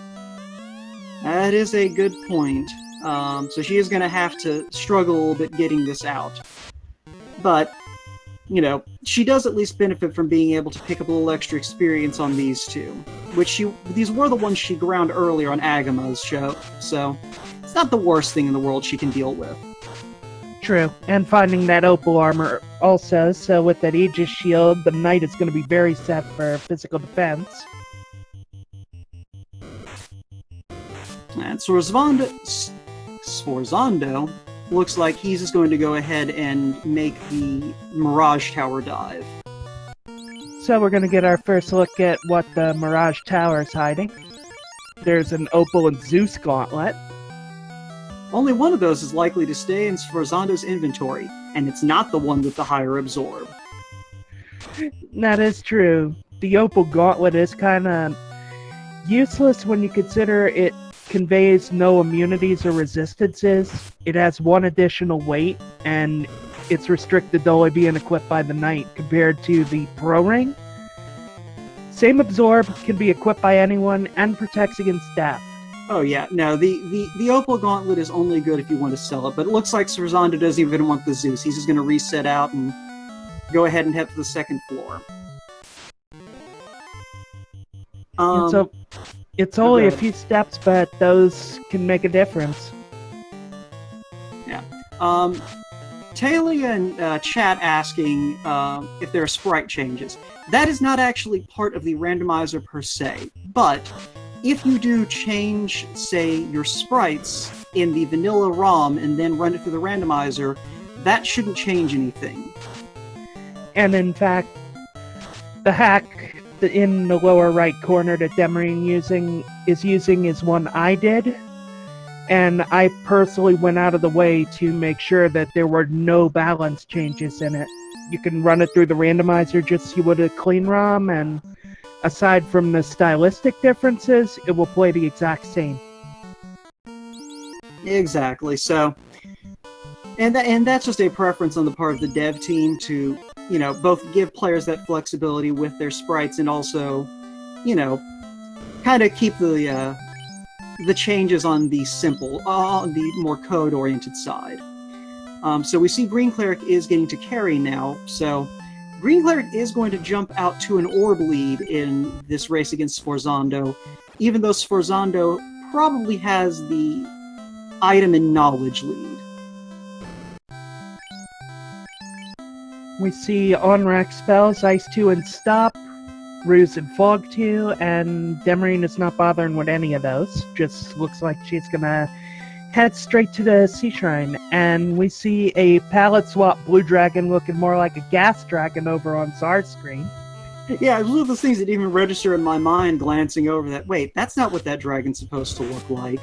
That is a good point. So she is going to have to struggle a little bit getting this out. But, you know, she does at least benefit from being able to pick up a little extra experience on these two. These were the ones she ground earlier on Agama's show, so it's not the worst thing in the world she can deal with. True, and finding that opal armor also, so with that Aegis shield, the knight is going to be very set for physical defense. And Sforzand0 looks like he's just going to go ahead and make the Mirage Tower dive. So we're going to get our first look at what the Mirage Tower is hiding. There's an Opal and Zeus gauntlet. Only one of those is likely to stay in Sforzand0's inventory, and it's not the one with the higher absorb. That is true. The Opal gauntlet is kind of useless when you consider it conveys no immunities or resistances. It has one additional weight, and it's restricted to only being equipped by the knight compared to the Pro Ring. Same absorb, can be equipped by anyone, and protects against death. Oh yeah, no, the Opal Gauntlet is only good if you want to sell it, but it looks like Sforzand0 doesn't even want the Zeus. He's just going to reset out and go ahead and head to the second floor. It's only a few steps, but those can make a difference. Yeah. Talia and chat asking if there are sprite changes. That is not actually part of the randomizer per se, but if you do change, say, your sprites in the vanilla ROM and then run it through the randomizer, that shouldn't change anything. And in fact, the hack in the lower right corner that Demerine is using is one I did, and I personally went out of the way to make sure that there were no balance changes in it. You can run it through the randomizer just as you would a clean ROM, and aside from the stylistic differences, it will play the exact same. Exactly. So, and that's just a preference on the part of the dev team to, you know, both give players that flexibility with their sprites and also, you know, kind of keep the changes on the simple, on the more code-oriented side. So we see GreenCleric is getting to carry now, so GreenCleric is going to jump out to an orb lead in this race against Sforzand0, even though Sforzand0 probably has the item and knowledge lead. We see on-rack spells, Ice 2 and Stop, Ruse and Fog 2, and Demerine is not bothering with any of those. Just looks like she's gonna head straight to the Sea Shrine, and we see a palette swap blue dragon looking more like a gas dragon over on Czar's screen. Yeah, it was one of those things that didn't even register in my mind glancing over that. Wait, that's not what that dragon's supposed to look like.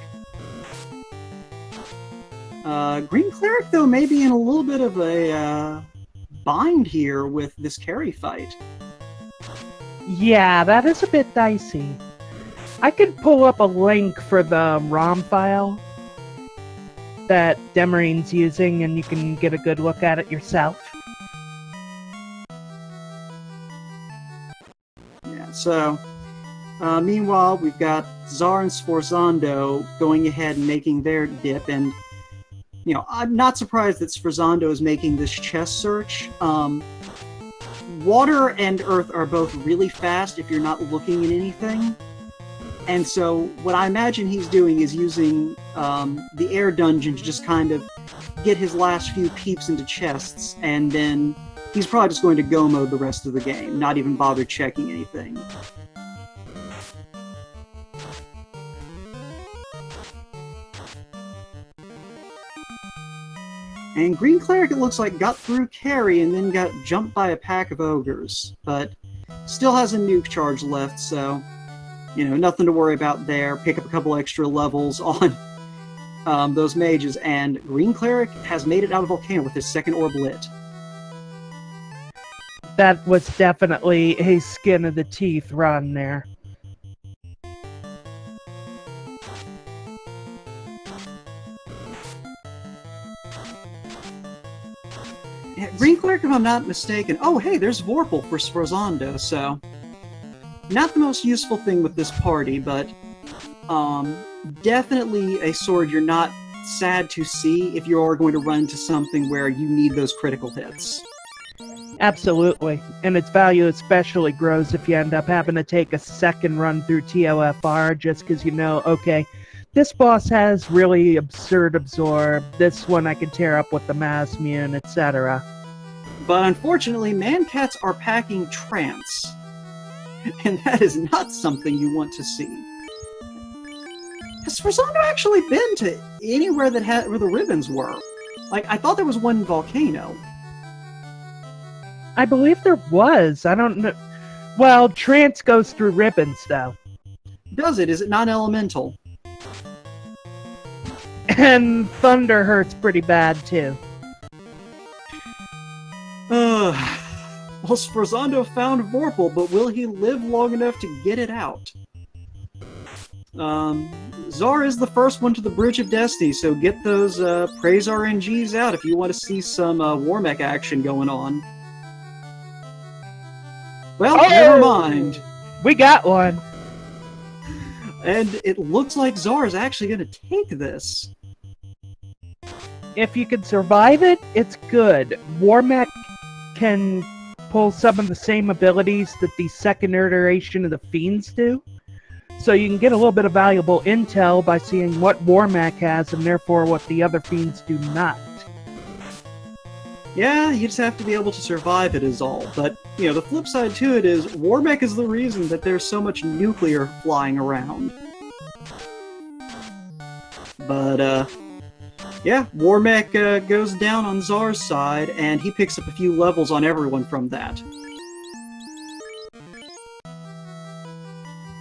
GreenCleric, though, may be in a little bit of a bind here with this carry fight. Yeah, that is a bit dicey. I could pull up a link for the ROM file that Demerine's using, and you can get a good look at it yourself. Yeah, so, meanwhile, we've got Czar and Sforzand0 going ahead and making their dip, and, you know, I'm not surprised that Sforzand0 is making this chest search. Water and Earth are both really fast if you're not looking at anything. And so what I imagine he's doing is using the air dungeon to just kind of get his last few peeps into chests, and then he's probably just going to go mode the rest of the game, not even bother checking anything. And GreenCleric, it looks like, got through carry and then got jumped by a pack of ogres, but still has a nuke charge left, so, you know, nothing to worry about there. Pick up a couple extra levels on those mages, and GreenCleric has made it out of Volcano with his second orb lit. That was definitely a skin-of-the-teeth run there. Yeah, GreenCleric, if I'm not mistaken... Oh, hey, there's Vorpal for Sforzand0, so... Not the most useful thing with this party, but... definitely a sword you're not sad to see if you are going to run into something where you need those critical hits. Absolutely, and its value especially grows if you end up having to take a second run through TOFR just because you know, okay, this boss has really absurd absorb, this one I can tear up with the Masmune, etc. But unfortunately, Mancats are packing Trance, and that is not something you want to see. Has Sforzand0 actually been to anywhere that had where the ribbons were? Like, I thought there was one volcano. I believe there was. I don't know. Well, trance goes through ribbons, though. Does it? Is it non-elemental? And thunder hurts pretty bad, too. Well, Sforzand0 found Vorpal, but will he live long enough to get it out? Czar is the first one to the Bridge of Destiny, so get those Praise RNGs out if you want to see some Warmech action going on. Well, never mind. We got one. And it looks like Czar is actually going to take this. If you can survive it, it's good. Warmech can pull some of the same abilities that the second iteration of the Fiends do. So you can get a little bit of valuable intel by seeing what Warmech has and therefore what the other Fiends do not. Yeah, you just have to be able to survive it is all. But, you know, the flip side to it is Warmech is the reason that there's so much nuclear flying around. But, yeah, Warmech goes down on Czar's side, and he picks up a few levels on everyone from that.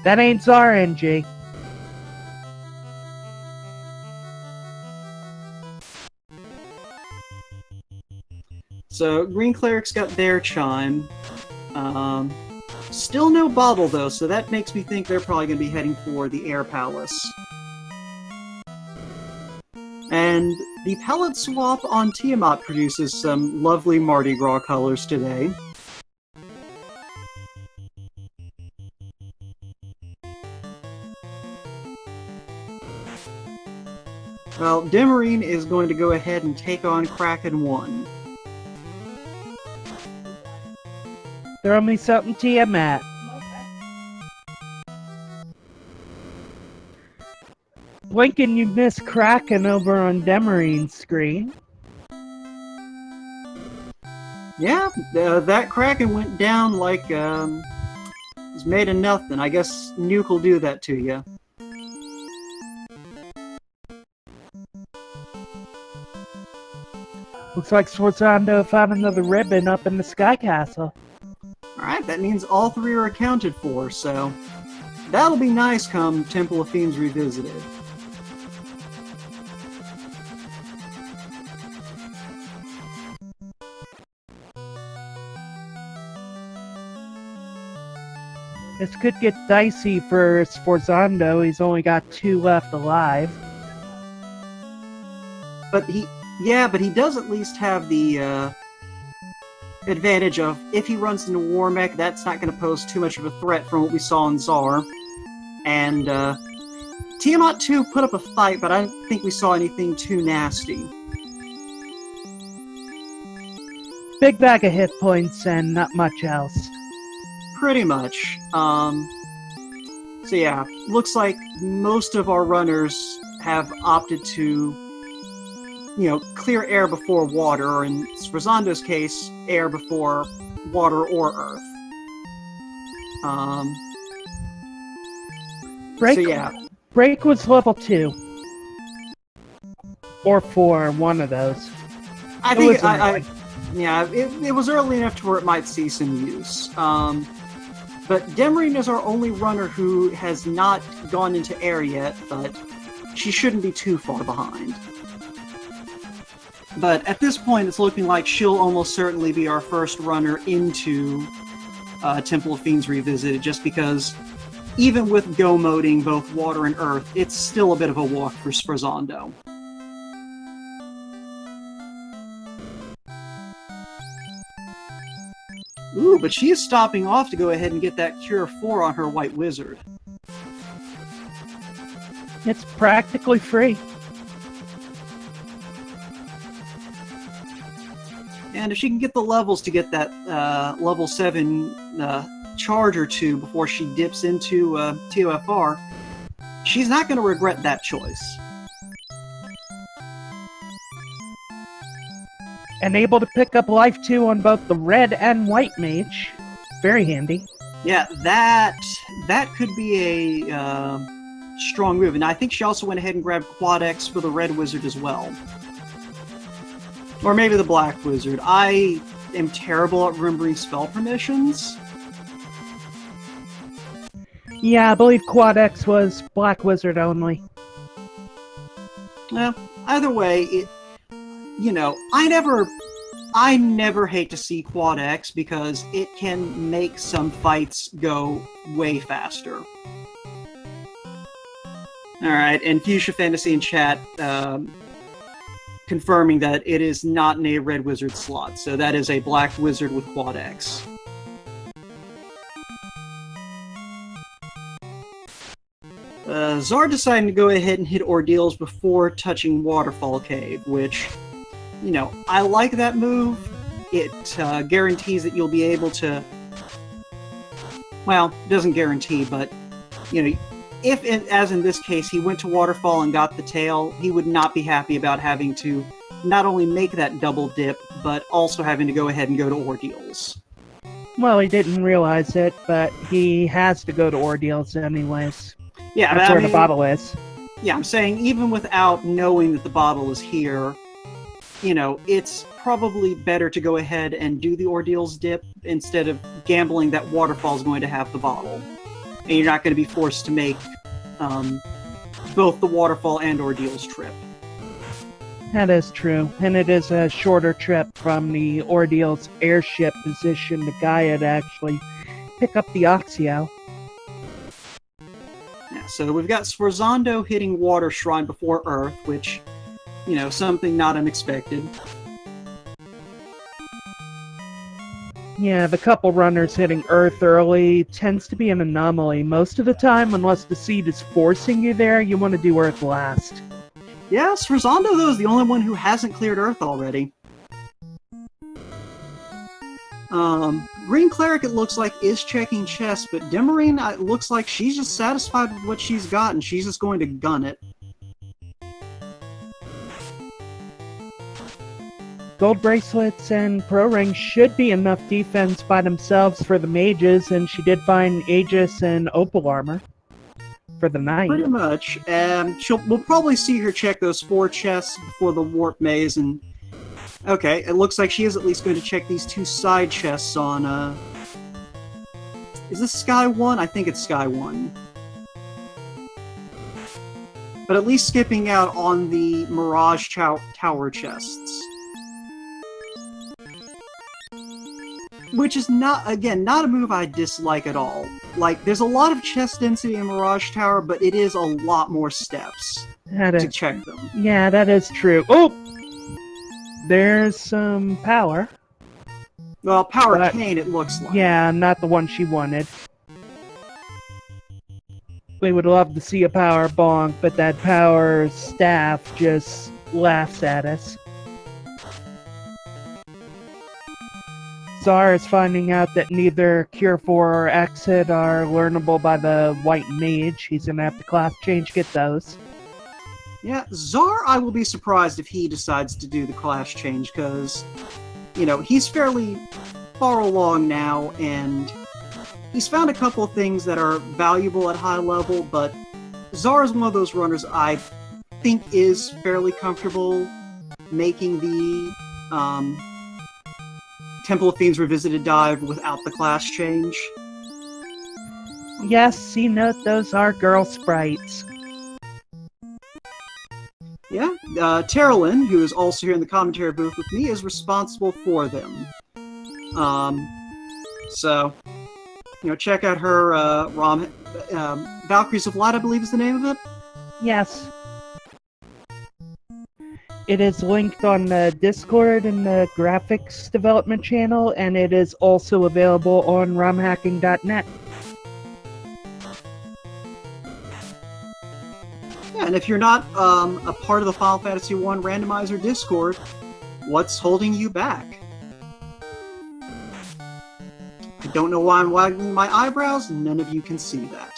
That ain't Czar NG. So, GreenCleric's got their chime. Still no bottle, though, so that makes me think they're probably going to be heading for the Air Palace. And the palette swap on Tiamat produces some lovely Mardi Gras colors today. Well, Demerine is going to go ahead and take on Kraken 1. Throw me something, Tiamat. Blinking, you missed Kraken over on Demerine's screen. Yeah, that Kraken went down like, it was made of nothing. I guess Nuke will do that to you. Looks like Sforzand0 found another ribbon up in the Sky Castle. Alright, that means all three are accounted for, so that'll be nice come Temple of Fiends Revisited. This could get dicey for Sforzand0. He's only got 2 left alive. But he does at least have the advantage of, if he runs into Warmech, that's not going to pose too much of a threat from what we saw in Czar. And Tiamat 2 put up a fight, but I don't think we saw anything too nasty. Big bag of hit points and not much else. Pretty much. So yeah, looks like most of our runners have opted to, you know, clear air before water, or in Sforzand0's case, air before water or earth. Break, so yeah. Break was level 2. Or 4, one of those. I think, yeah, it was early enough to where it might see some use. But Demerine is our only runner who has not gone into air yet, but she shouldn't be too far behind. But at this point, it's looking like she'll almost certainly be our first runner into Temple of Fiends Revisited, just because even with go-moding both water and earth, it's still a bit of a walk for Sforzand0. Ooh, but she is stopping off to go ahead and get that Cure 4 on her White Wizard. It's practically free. And if she can get the levels to get that level 7 charge or 2 before she dips into TOFR, she's not going to regret that choice. And able to pick up life 2 on both the red and white mage. Very handy. Yeah, that could be a strong move. And I think she also went ahead and grabbed Quad X for the Red Wizard as well. Or maybe the Black Wizard. I am terrible at remembering spell permissions. Yeah, I believe Quad X was Black Wizard only. Well, either way, you know, I never hate to see Quad X because it can make some fights go way faster. Alright, and Fuchsia Fantasy in chat confirming that it is not in a Red Wizard slot, so that is a Black Wizard with Quad X. Czar deciding to go ahead and hit Ordeals before touching Waterfall Cave, which, you know, I like that move. It guarantees that you'll be able to... Well, it doesn't guarantee, but, you know, if, as in this case, he went to Waterfall and got the tail, he would not be happy about having to not only make that double dip, but also having to go ahead and go to Ordeals. Well, he didn't realize it, but he has to go to Ordeals anyways. Yeah, that's where the bottle is. Yeah, I'm saying even without knowing that the bottle is here, you know, it's probably better to go ahead and do the Ordeals dip instead of gambling that Waterfall is going to have the bottle. And you're not going to be forced to make both the Waterfall and Ordeals trip. That is true, and it is a shorter trip from the Ordeals airship position to Gaia to actually pick up the Oxio. Yeah, so we've got Sforzand0 hitting Water Shrine before Earth, which, you know, something not unexpected. Yeah, the couple runners hitting Earth early tends to be an anomaly. Most of the time, unless the seed is forcing you there, you want to do Earth last. Yeah, Sforzand0, though, is the only one who hasn't cleared Earth already. GreenCleric, it looks like, is checking chests, but Demerine, it looks like she's just satisfied with what she's got, and she's just going to gun it. Gold bracelets and pro rings should be enough defense by themselves for the mages, and she did find Aegis and Opal armor for the night. Pretty much. We'll probably see her check those 4 chests before the warp maze, and okay, it looks like she is at least going to check these 2 side chests on, is this Sky 1? I think it's Sky 1. But at least skipping out on the Mirage Tower chests. Which is not, again, not a move I dislike at all. Like, there's a lot of chest density in Mirage Tower, but it is a lot more steps to check them. Yeah, that is true. Oh! There's some power. Well, power cane, it looks like. Yeah, not the one she wanted. We would love to see a power bonk, but that power staff just laughs at us. Czar is finding out that neither Cure 4 or Exit are learnable by the White Mage. He's gonna have to class change get those. Yeah, Czar, I will be surprised if he decides to do the class change, because, you know, he's fairly far along now, and he's found a couple of things that are valuable at high level, but Czar is one of those runners I think is fairly comfortable making the Temple of Fiends Revisited dive without the class change. Yes, see note, those are girl sprites. Yeah, Terralyn, who is also here in the commentary booth with me, is responsible for them. So, you know, check out her Valkyries of Light, I believe is the name of it? Yes. It is linked on the Discord and the graphics development channel, and it is also available on romhacking.net. Yeah, and if you're not a part of the Final Fantasy I Randomizer Discord, what's holding you back? I don't know why I'm wagging my eyebrows, none of you can see that.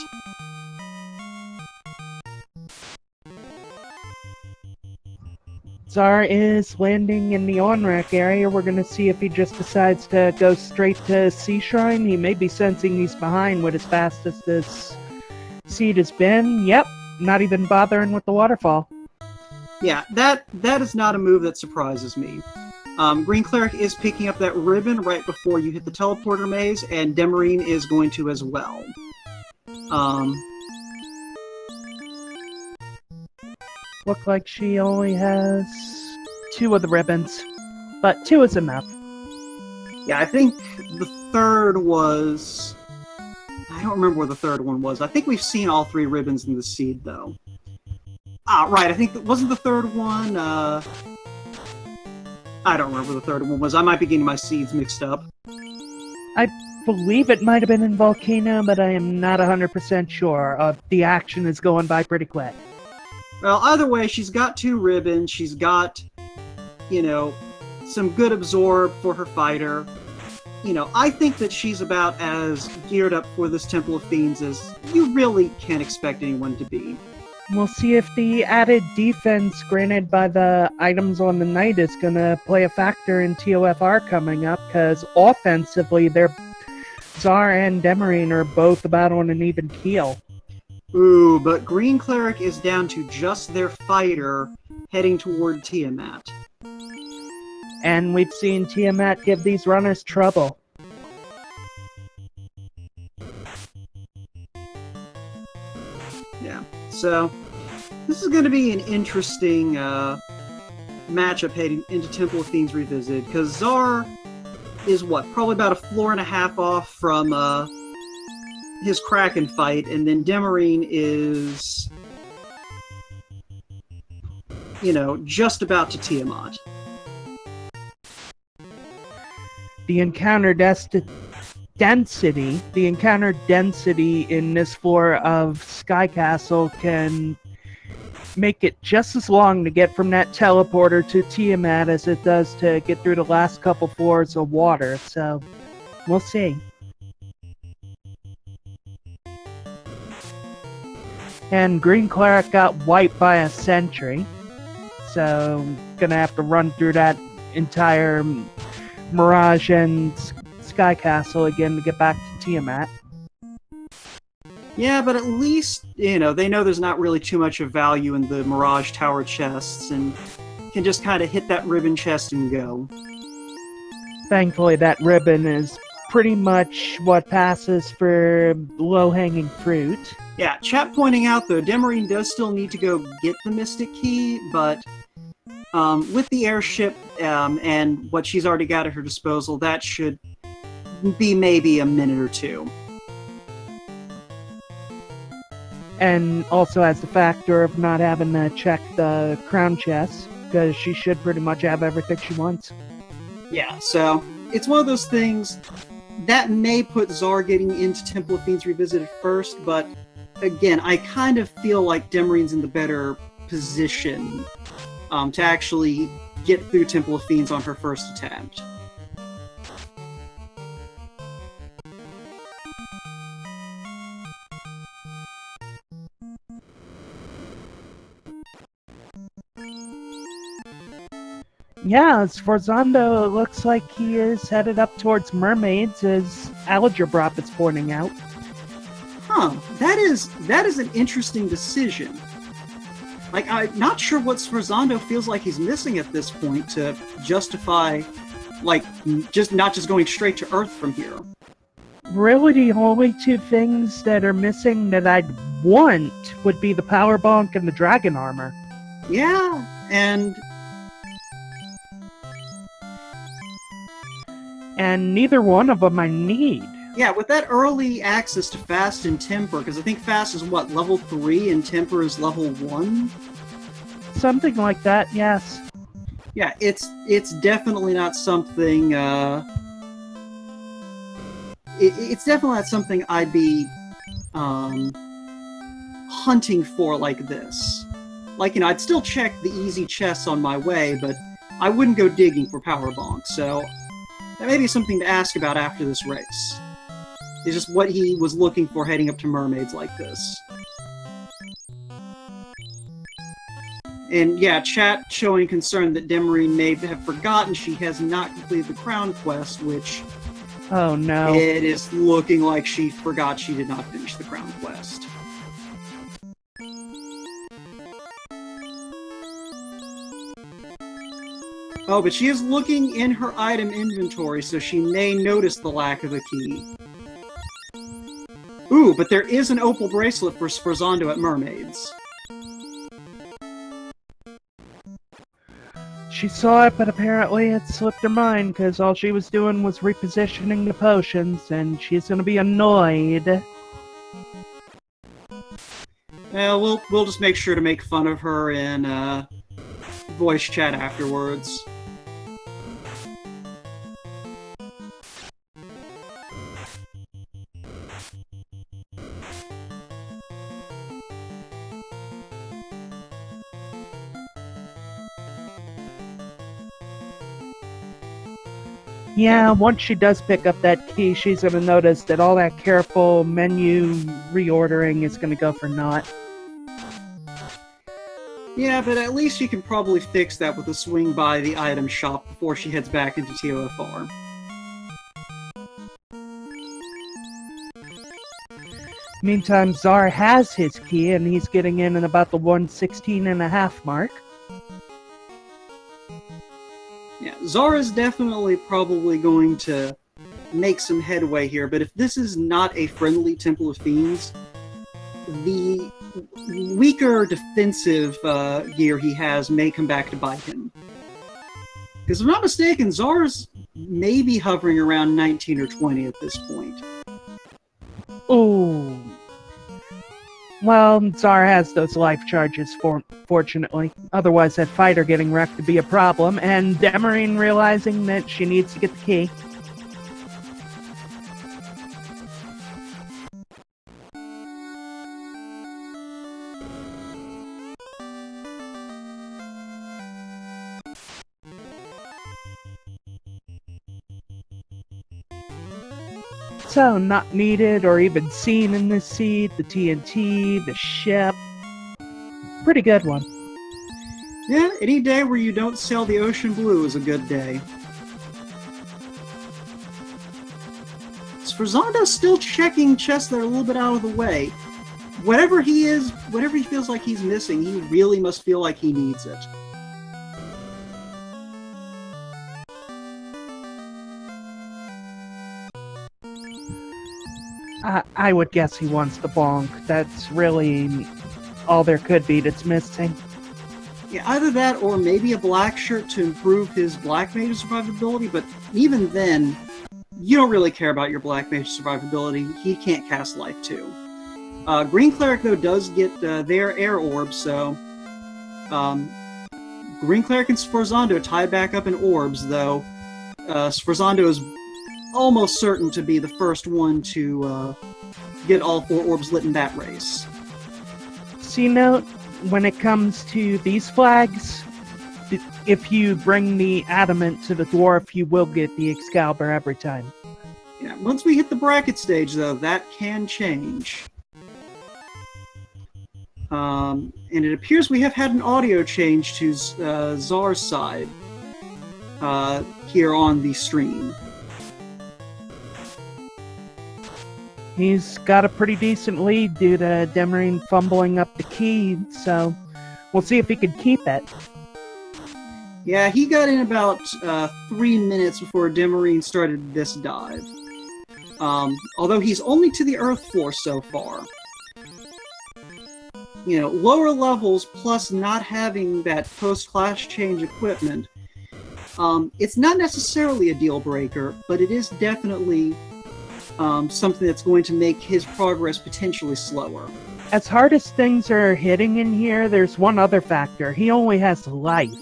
Czar is landing in the on-rack area. We're going to see if he just decides to go straight to Sea Shrine. He may be sensing he's behind with as fast as this seed has been. Yep, not even bothering with the waterfall. Yeah, that is not a move that surprises me. GreenCleric is picking up that ribbon right before you hit the teleporter maze, and Demerine is going to as well. Look like she only has 2 of the ribbons, but 2 is enough. Yeah, I think the third was... I don't remember where the third one was. I think we've seen all 3 ribbons in the seed, though. Ah, right, I think... wasn't the third one, I don't remember what the third one was. I might be getting my seeds mixed up. I believe it might have been in Volcano, but I am not 100% sure. The action is going by pretty quick. Well, either way, she's got 2 ribbons. She's got, you know, some good absorb for her fighter. You know, I think that she's about as geared up for this Temple of Fiends as you really can expect anyone to be. We'll see if the added defense granted by the items on the night is going to play a factor in TOFR coming up, because offensively, Czar and Demerine are both about on an even keel. Ooh, but GreenCleric is down to just their fighter heading toward Tiamat. And we've seen Tiamat give these runners trouble. Yeah, so this is going to be an interesting matchup heading into Temple of Fiends Revisited, because Czar is, what, probably about a floor and a half off from his Kraken fight, and then Demerine is, you know, just about to Tiamat. The encounter density in this floor of Sky Castle can make it just as long to get from that teleporter to Tiamat as it does to get through the last couple floors of water, so we'll see. And GreenCleric got wiped by a sentry, so gonna have to run through that entire Mirage and Sky Castle again to get back to Tiamat. Yeah, but at least, you know, they know there's not really too much of value in the Mirage Tower chests, and can just kind of hit that ribbon chest and go. Thankfully, that ribbon is pretty much what passes for low-hanging fruit. Yeah, chat pointing out, though, Demerine does still need to go get the Mystic Key, but with the airship and what she's already got at her disposal, that should be maybe a minute or 2. And also has the factor of not having to check the crown chest, because she should pretty much have everything she wants. Yeah, so it's one of those things that may put Czar getting into Temple of Fiends Revisited first, but again, I kind of feel like Demerine's in the better position to actually get through Temple of Fiends on her first attempt. Yeah, Sforzand0, it looks like he is headed up towards mermaids, as Algebra is pointing out. Huh, that is an interesting decision. Like, I'm not sure what Sforzand0 feels like he's missing at this point to justify, like, not just going straight to Earth from here. Really, the only 2 things that are missing that I'd want would be the Power Bonk and the Dragon Armor. Yeah, and neither one of them I need. yeah, with that early access to Fast and Temper, because I think Fast is, what, level 3 and Temper is level 1? Something like that, yes. Yeah, it's definitely not something, it's definitely not something I'd be, hunting for like this. Like, you know, I'd still check the easy chests on my way, but I wouldn't go digging for Power Bonk, so that may be something to ask about after this race. It's just what he was looking for heading up to mermaids like this. And yeah, chat showing concern that Demerine may have forgotten she has not completed the Crown Quest, which... Oh no. It is looking like she forgot she did not finish the Crown Quest. Oh, but she is looking in her item inventory, so she may notice the lack of a key. Ooh, but there is an opal bracelet for Sforzand0 at Mermaids. She saw it, but apparently it slipped her mind, because all she was doing was repositioning the potions, and she's gonna be annoyed. Well, we'll just make sure to make fun of her in voice chat afterwards. Yeah, once she does pick up that key, she's gonna notice that all that careful menu reordering is gonna go for naught. Yeah, but at least she can probably fix that with a swing by the item shop before she heads back into TOFR. Meantime, Czar has his key, and he's getting in at about the 116.5 mark. Yeah, Czar is definitely probably going to make some headway here, but if this is not a friendly Temple of Fiends, the weaker defensive gear he has may come back to bite him. Because if I'm not mistaken, Czar's maybe hovering around 19 or 20 at this point. Ooh. Well, Czar has those life charges, fortunately. Otherwise, that fighter getting wrecked would be a problem, and Demerine realizing that she needs to get the key. So, not needed or even seen in this seed, the TNT, the ship. Pretty good one. Yeah, any day where you don't sell the Ocean Blue is a good day. Sforzand0's still checking chests that are a little bit out of the way. Whatever he feels like he's missing, he really must feel like he needs it. I would guess he wants the bonk. That's really all there could be that's missing. Yeah, either that or maybe a black shirt to improve his black mage survivability, but even then, you don't really care about your black mage survivability. He can't cast life too. GreenCleric, though, does get their air orbs, so GreenCleric and Sforzand0 tie back up in orbs, though Sforzand0 is almost certain to be the first one to get all 4 orbs lit in that race. See, note, when it comes to these flags, if you bring the adamant to the dwarf, you will get the Excalibur every time. Yeah, once we hit the bracket stage, though, that can change. And it appears we have had an audio change to Czar's side here on the stream. He's got a pretty decent lead due to Demerine fumbling up the key, so we'll see if he can keep it. Yeah, he got in about 3 minutes before Demerine started this dive. Although he's only to the earth floor so far. You know, lower levels plus not having that post-class change equipment, it's not necessarily a deal breaker, but it is definitely something that's going to make his progress potentially slower. As hard as things are hitting in here, there's one other factor. He only has life.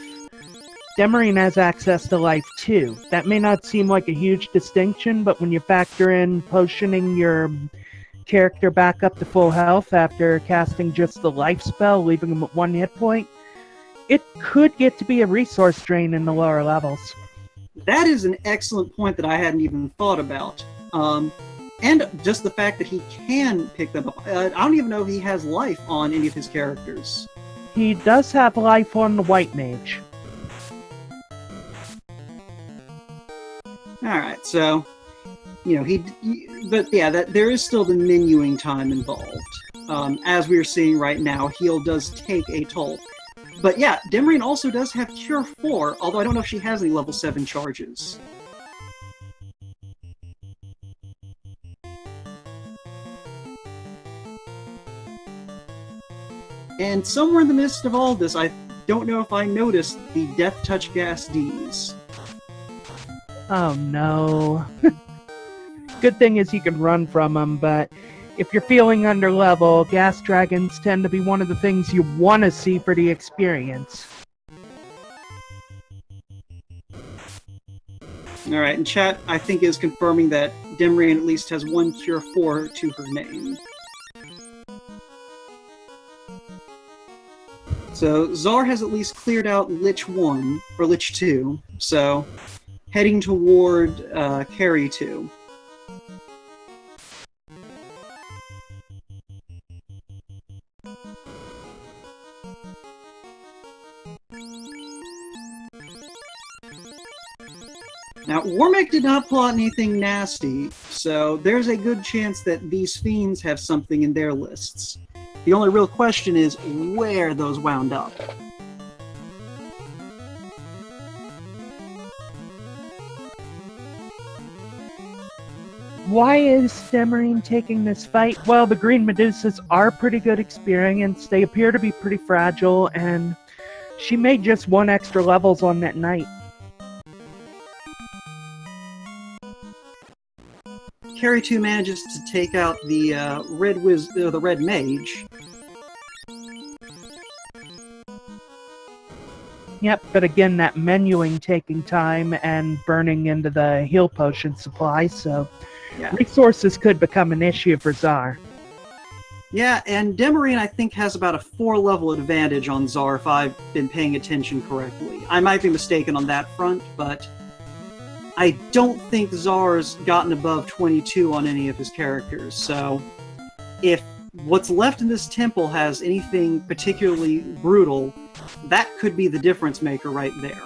Demerine has access to life too. That may not seem like a huge distinction, but when you factor in potioning your character back up to full health after casting just the life spell, leaving him at 1 hit point, it could get to be a resource drain in the lower levels. That is an excellent point that I hadn't even thought about. And just the fact that he can pick them up. I don't even know if he has life on any of his characters. He does have life on the white mage. Alright, so, you know, but yeah, there is still the menuing time involved. As we are seeing right now, heal does take a toll. But yeah, Demerine also does have Cure 4, although I don't know if she has any level 7 charges. And somewhere in the midst of all this, I don't know if I noticed the Death Touch Gas Ds. Oh no. Good thing is you can run from them, but if you're feeling under level, gas dragons tend to be one of the things you want to see for the experience. Alright, and chat, I think, is confirming that Demerine at least has one Cure 4 to her name. So, Czar has at least cleared out Lich 1, or Lich 2, so heading toward Carry 2. Now, Warmech did not pull out anything nasty, so there's a good chance that these fiends have something in their lists. The only real question is where those wound up. Why is Demerine taking this fight? Well, the Green Medusas are pretty good experience. They appear to be pretty fragile, and she made just 1 extra levels on that night. Carry 2 manages to take out the the Red Mage. Yep, but again, that menuing taking time and burning into the heal potion supply, so Yeah. resources could become an issue for Czar. Yeah, and Demerine, I think, has about a 4-level advantage on Czar, if I've been paying attention correctly. I might be mistaken on that front, but I don't think Czar's gotten above 22 on any of his characters, so if what's left in this temple has anything particularly brutal, that could be the difference maker right there.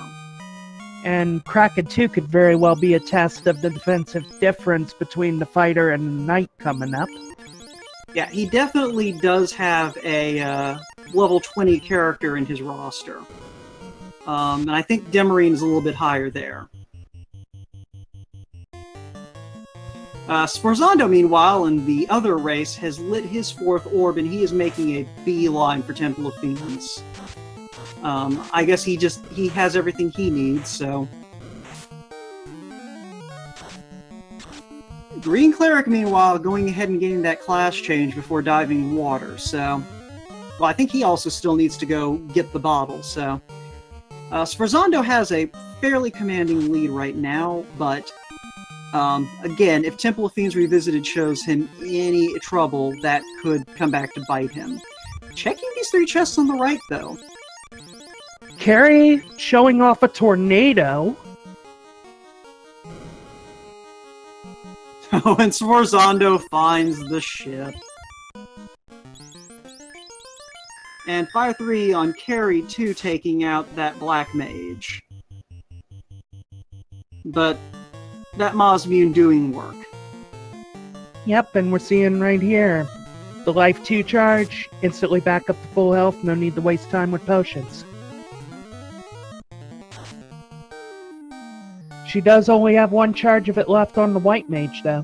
And Kraken 2 could very well be a test of the defensive difference between the fighter and the knight coming up. Yeah, he definitely does have a level 20 character in his roster. And I think Demerine is a little bit higher there. Sforzand0, meanwhile, in the other race, has lit his 4th orb, and he is making a beeline for Temple of Fiends. I guess he has everything he needs, so... GreenCleric, meanwhile, going ahead and getting that class change before diving in water, so... Well, I think he also still needs to go get the bottle, so... Sforzand0 has a fairly commanding lead right now, but... again, if Temple of Fiends Revisited shows him any trouble, that could come back to bite him. Checking these 3 chests on the right, though. Carrie showing off a tornado. Oh, and Sforzand0 finds the ship. And Fire 3 on Carry 2 taking out that Black Mage. But that Mosmune doing work. Yep, and we're seeing right here. The Life 2 charge, instantly back up to full health, no need to waste time with potions. She does only have 1 charge of it left on the White Mage, though.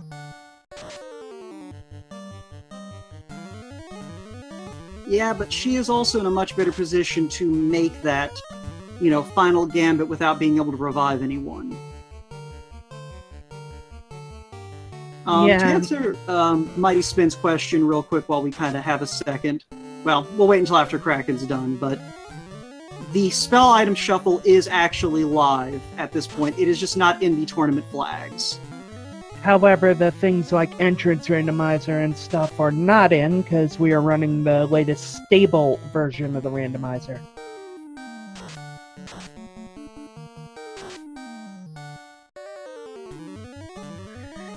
Yeah, but she is also in a much better position to make that, final gambit without being able to revive anyone. To answer Mighty Spin's question real quick while we kind of have a second, well, we'll wait until after Kraken's done, but the spell item shuffle is actually live at this point. It is just not in the tournament flags. However, the things like entrance randomizer and stuff are not in, because we are running the latest stable version of the randomizer.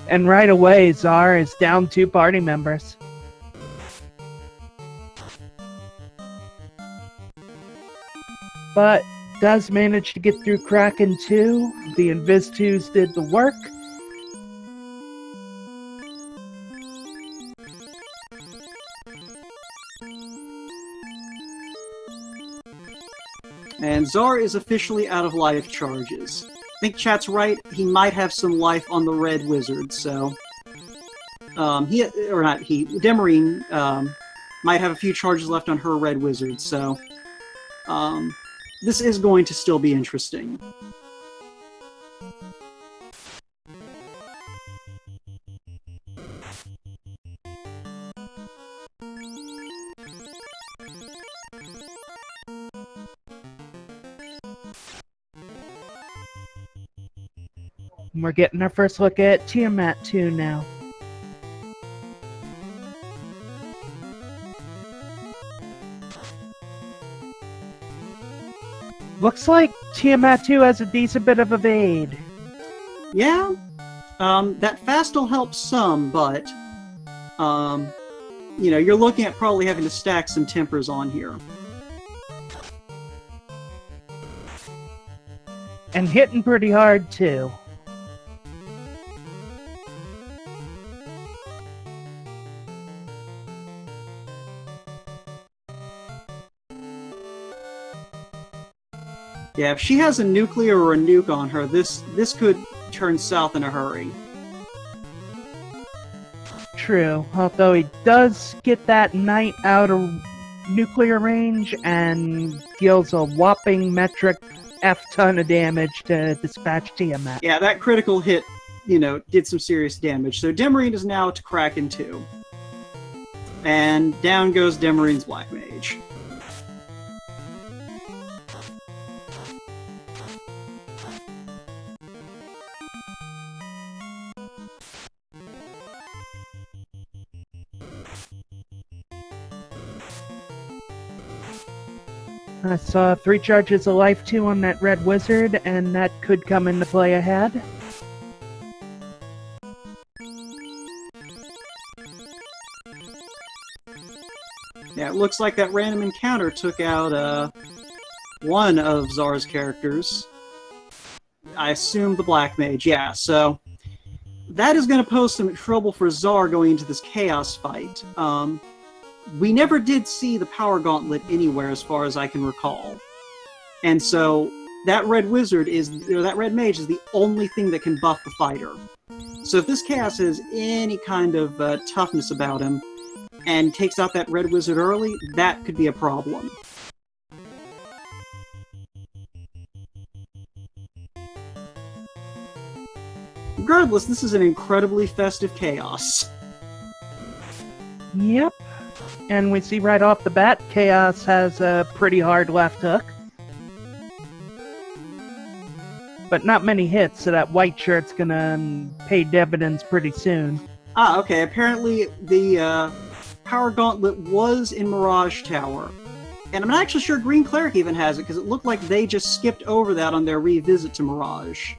And right away, Czar is down 2 party members. But does manage to get through Kraken 2. The Invis 2s did the work. And Czar is officially out of life charges. I think chat's right, he might have some life on the red wizard, so... Demerine, might have a few charges left on her red wizard, so... this is going to still be interesting. We're getting our first look at Tiamat 2 now. Looks like Tiamat 2 has a decent bit of evade. Yeah, that fast will help some, but, you know, you're looking at probably having to stack some tempers on here. And hitting pretty hard, too. Yeah, if she has a nuclear or a nuke on her, this could turn south in a hurry. True, although he does get that knight out of nuclear range and deals a whopping metric F-ton of damage to dispatch Tiamat. Yeah, that critical hit, you know, did some serious damage. So Demerine is now to Kraken 2. And down goes Demerine's Black Mage. I saw 3 charges of life 2 on that red wizard, and that could come into play ahead. Yeah, it looks like that random encounter took out one of Czar's characters. I assume the Black Mage, yeah, so that is going to pose some trouble for Czar going into this Chaos fight. We never did see the Power Gauntlet anywhere as far as I can recall. And so that red wizard or that red mage is the only thing that can buff the fighter. So if this Chaos has any kind of toughness about him and takes out that red wizard early, that could be a problem. Regardless, this is an incredibly festive Chaos. Yep. And we see right off the bat, Chaos has a pretty hard left hook. But not many hits, so that white shirt's gonna pay dividends pretty soon. Ah, okay. Apparently the Power Gauntlet was in Mirage Tower. And I'm not actually sure GreenCleric even has it, because it looked like they just skipped over that on their revisit to Mirage.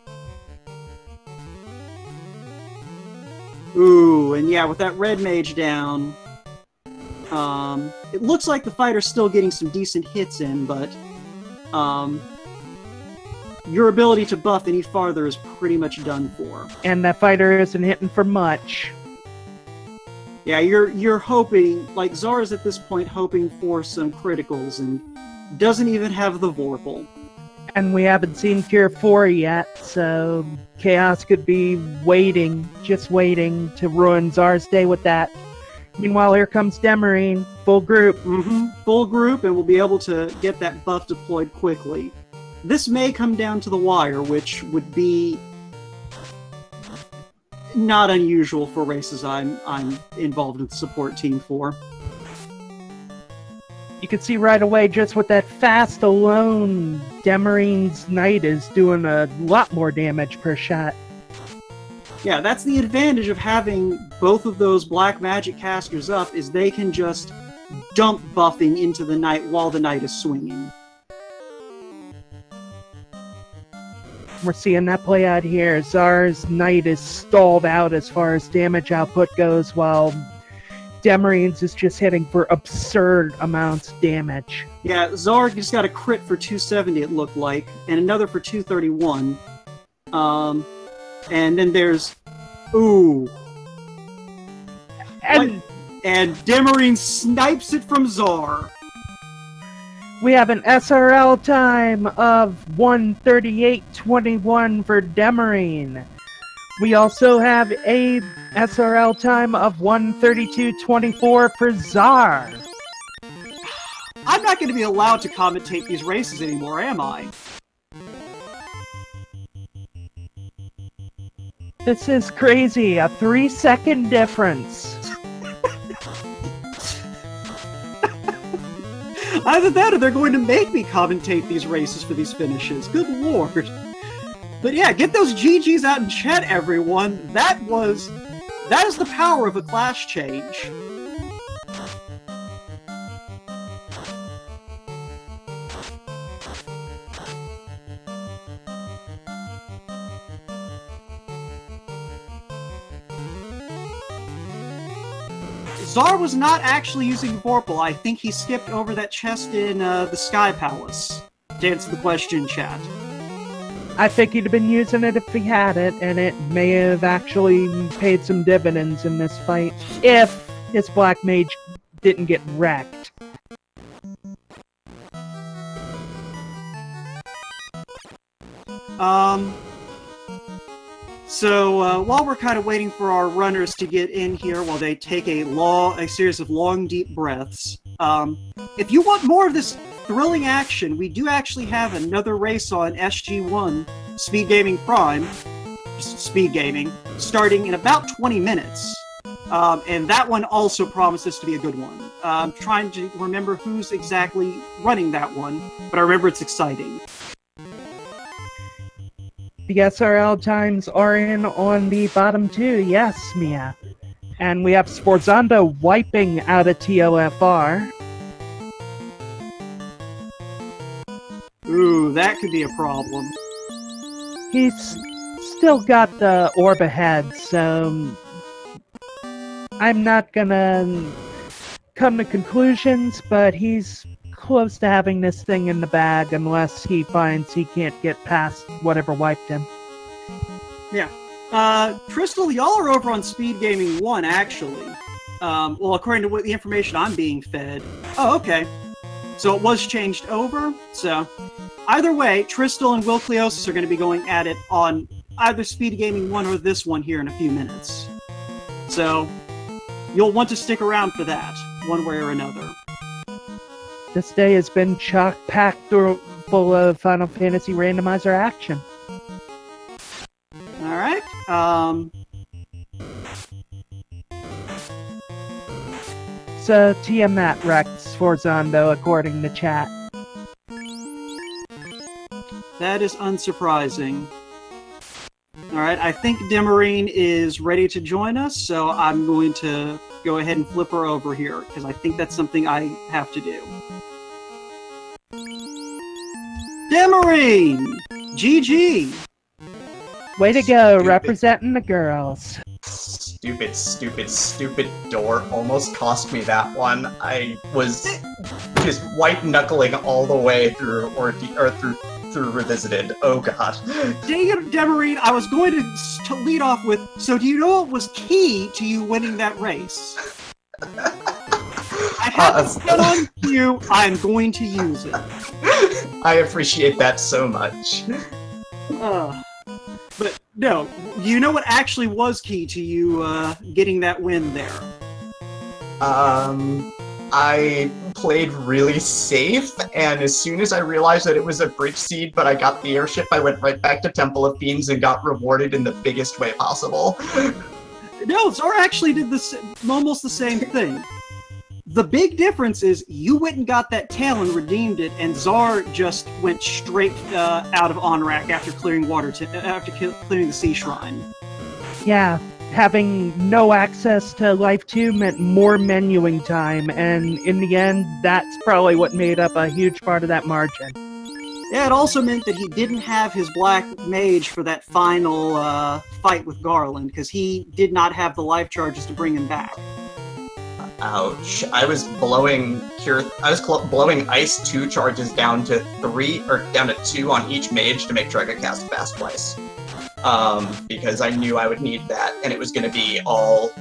Ooh, and yeah, with that red mage down... it looks like the fighter's still getting some decent hits in, but your ability to buff any farther is pretty much done for. And that fighter isn't hitting for much. Yeah, you're hoping, like Czar is at this point hoping for some criticals and doesn't even have the Vorpal. And we haven't seen Cure 4 yet, so Chaos could be waiting, just waiting to ruin Czar's day with that. Meanwhile, here comes Demerine, full group. Full group, and we'll be able to get that buff deployed quickly. This may come down to the wire, which would be not unusual for races I'm involved with the support team for. You can see right away, just with that fast alone, Demerine's Knight is doing a lot more damage per shot. Yeah, that's the advantage of having both of those black magic casters up, is they can just dump buffing into the Knight while the Knight is swinging. We're seeing that play out here. Czar's Knight is stalled out as far as damage output goes, while Demerine's is just hitting for absurd amounts of damage. Yeah, Czar just got a crit for 270, it looked like, and another for 231. And then there's... Ooh. And Demerine snipes it from Czar. We have an SRL time of 1:38:21 for Demerine. We also have a SRL time of 1:32:24 for Czar. I'm not going to be allowed to commentate these races anymore, am I? This is crazy. A 3-second difference. Either that or they're going to make me commentate these races for these finishes. Good lord. But yeah, get those GGs out in chat, everyone. That is the power of a class change. Czar was not actually using Vorpal. I think he skipped over that chest in the Sky Palace. To answer the question, chat. I think he'd have been using it if he had it, and it may have actually paid some dividends in this fight, if his Black Mage didn't get wrecked. So, while we're kind of waiting for our runners to get in here, while they take a series of long, deep breaths, if you want more of this thrilling action, we do actually have another race on SG1, Speed Gaming Prime, Speed Gaming, starting in about 20 minutes. And that one also promises to be a good one. I'm trying to remember who's exactly running that one, but I remember it's exciting. The SRL times are in on the bottom two, yes, Mia. And we have Sforzand0 wiping out a TOFR. Ooh, that could be a problem. He's still got the orb ahead, so I'm not gonna come to conclusions, but he's close to having this thing in the bag unless he finds he can't get past whatever wiped him. Yeah. Crystal, y'all are over on Speed Gaming 1, actually. Well, according to what the information I'm being fed. Oh, okay. So it was changed over, so... Either way, Tristal and Will Cleosis are going to be going at it on either Speed Gaming 1 or this one here in a few minutes. So, you'll want to stick around for that, one way or another. This day has been chock-packed full of Final Fantasy Randomizer action. Alright, So, Tiamat wrecked Sforzand0 according to chat. That is unsurprising. Alright, I think Demerine is ready to join us, so I'm going to go ahead and flip her over here, because I think that's something I have to do. Demerine! GG! Way to go, representing the girls. Stupid, stupid, stupid door almost cost me that one. I was just white-knuckling all the way through, through Revisited. Oh god. Dang it, Demerine, I was going to lead off with, so do you know what was key to you winning that race? I have a spell on you, I'm going to use it. I appreciate that so much. But no, you know what actually was key to you getting that win there? I played really safe, and as soon as I realized that it was a bridge seed, but I got the airship, I went right back to Temple of Fiends and got rewarded in the biggest way possible. No, Czar actually did this almost the same thing. The big difference is you went and got that tail and redeemed it, and Czar just went straight out of Onrak after clearing clearing the Sea Shrine. Yeah, having no access to Life 2 meant more menuing time, and in the end, that's probably what made up a huge part of that margin. Yeah, it also meant that he didn't have his Black Mage for that final fight with Garland, because he did not have the life charges to bring him back. Ouch. I was blowing ice 2 charges down to 3, or down to 2 on each mage to make sure I could cast fast twice. because I knew I would need that, and it was gonna be all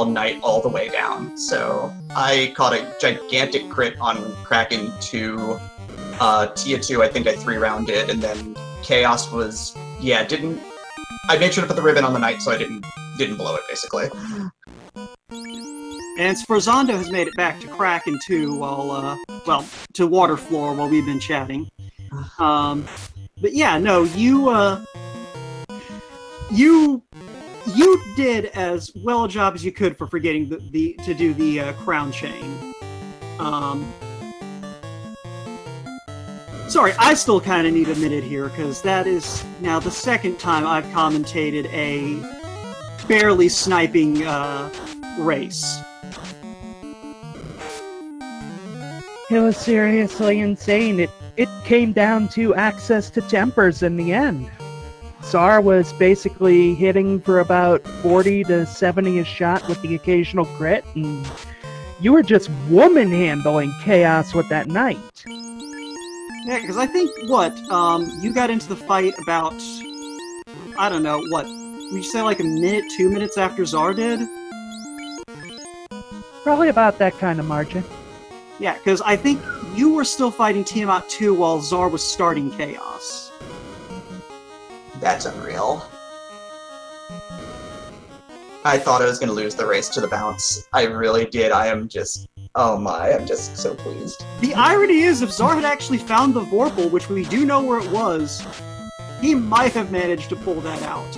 night, all the way down. So I caught a gigantic crit on Kraken 2. Tia 2, I think I 3-rounded, and then Chaos was, I made sure to put the ribbon on the knight so I didn't blow it, basically. And Sforzand0 has made it back to Kraken 2 while, to Waterfloor while we've been chatting. But yeah, no, you did as well a job as you could for forgetting to do the crown chain. Sorry, I still kind of need a minute here, because that is now the second time I've commentated a barely sniping race. It was seriously insane. It came down to access to tempers in the end. Czar was basically hitting for about 40 to 70 a shot with the occasional crit, and you were just woman-handling Chaos with that knight. Yeah, because I think, you got into the fight about, I don't know, would you say like a minute, 2 minutes after Czar did? Probably about that kind of margin. Yeah, because I think you were still fighting Tiamat 2 while Czar was starting Chaos. That's unreal. I thought I was going to lose the race to the bounce. I really did. I'm just so pleased. The irony is, if Czar had actually found the Vorpal, which we do know where it was, he might have managed to pull that out.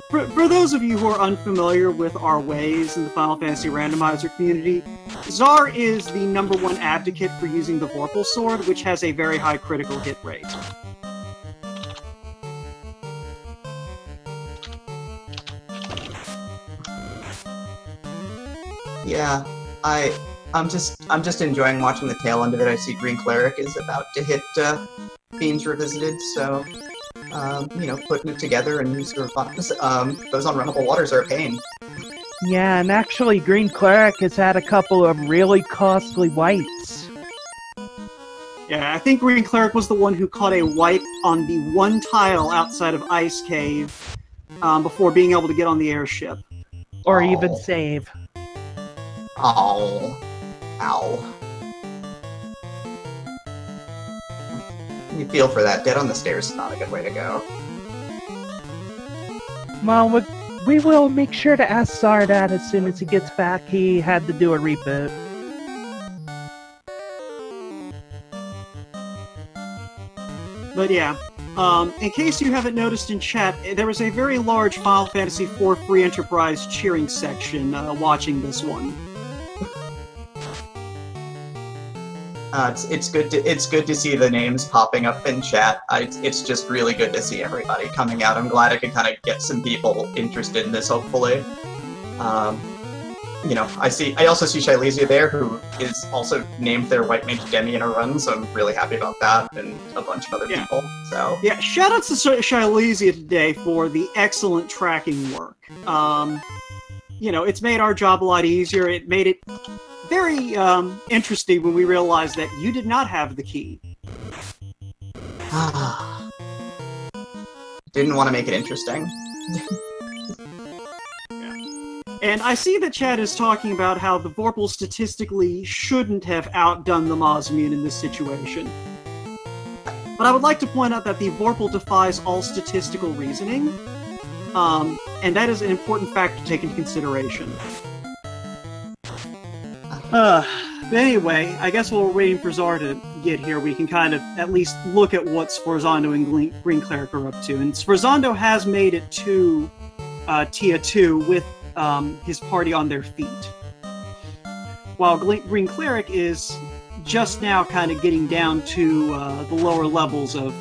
For those of you who are unfamiliar with our ways in the Final Fantasy Randomizer community, Czar is the #1 advocate for using the Vorpal Sword, which has a very high critical hit rate. Yeah, I'm just enjoying watching the tail end of it. I see GreenCleric is about to hit Themes Revisited, so putting it together and sort of those unrunnable waters are a pain. Yeah, and actually GreenCleric has had a couple of really costly wipes. Yeah, I think GreenCleric was the one who caught a wipe on the one tile outside of Ice Cave before being able to get on the airship. Or even save. Oh. Ow. You feel for that. Dead on the stairs is not a good way to go. Well, we will make sure to ask Czar that as soon as he gets back. He had to do a reboot. But yeah, in case you haven't noticed in chat, there was a very large Final Fantasy IV Free Enterprise cheering section watching this one. It's good to see the names popping up in chat. It's just really good to see everybody coming out. I'm glad I could kind of get some people interested in this, hopefully. I also see Shylezia there, who is also named their White Mage Demi in a run, so I'm really happy about that, and a bunch of other people. So yeah, shout out to Shylezia today for the excellent tracking work. It's made our job a lot easier. It made it very interesting when we realized that you did not have the key. Didn't want to make it interesting. And I see that Chad is talking about how the Vorpal statistically shouldn't have outdone the Mosmune in this situation. But I would like to point out that the Vorpal defies all statistical reasoning, and that is an important factor to take into consideration. But anyway, I guess while we're waiting for Czar to get here, we can kind of at least look at what Sforzand0 and GreenCleric are up to. And Sforzand0 has made it to Tia 2 with his party on their feet, while GreenCleric is just now kind of getting down to the lower levels of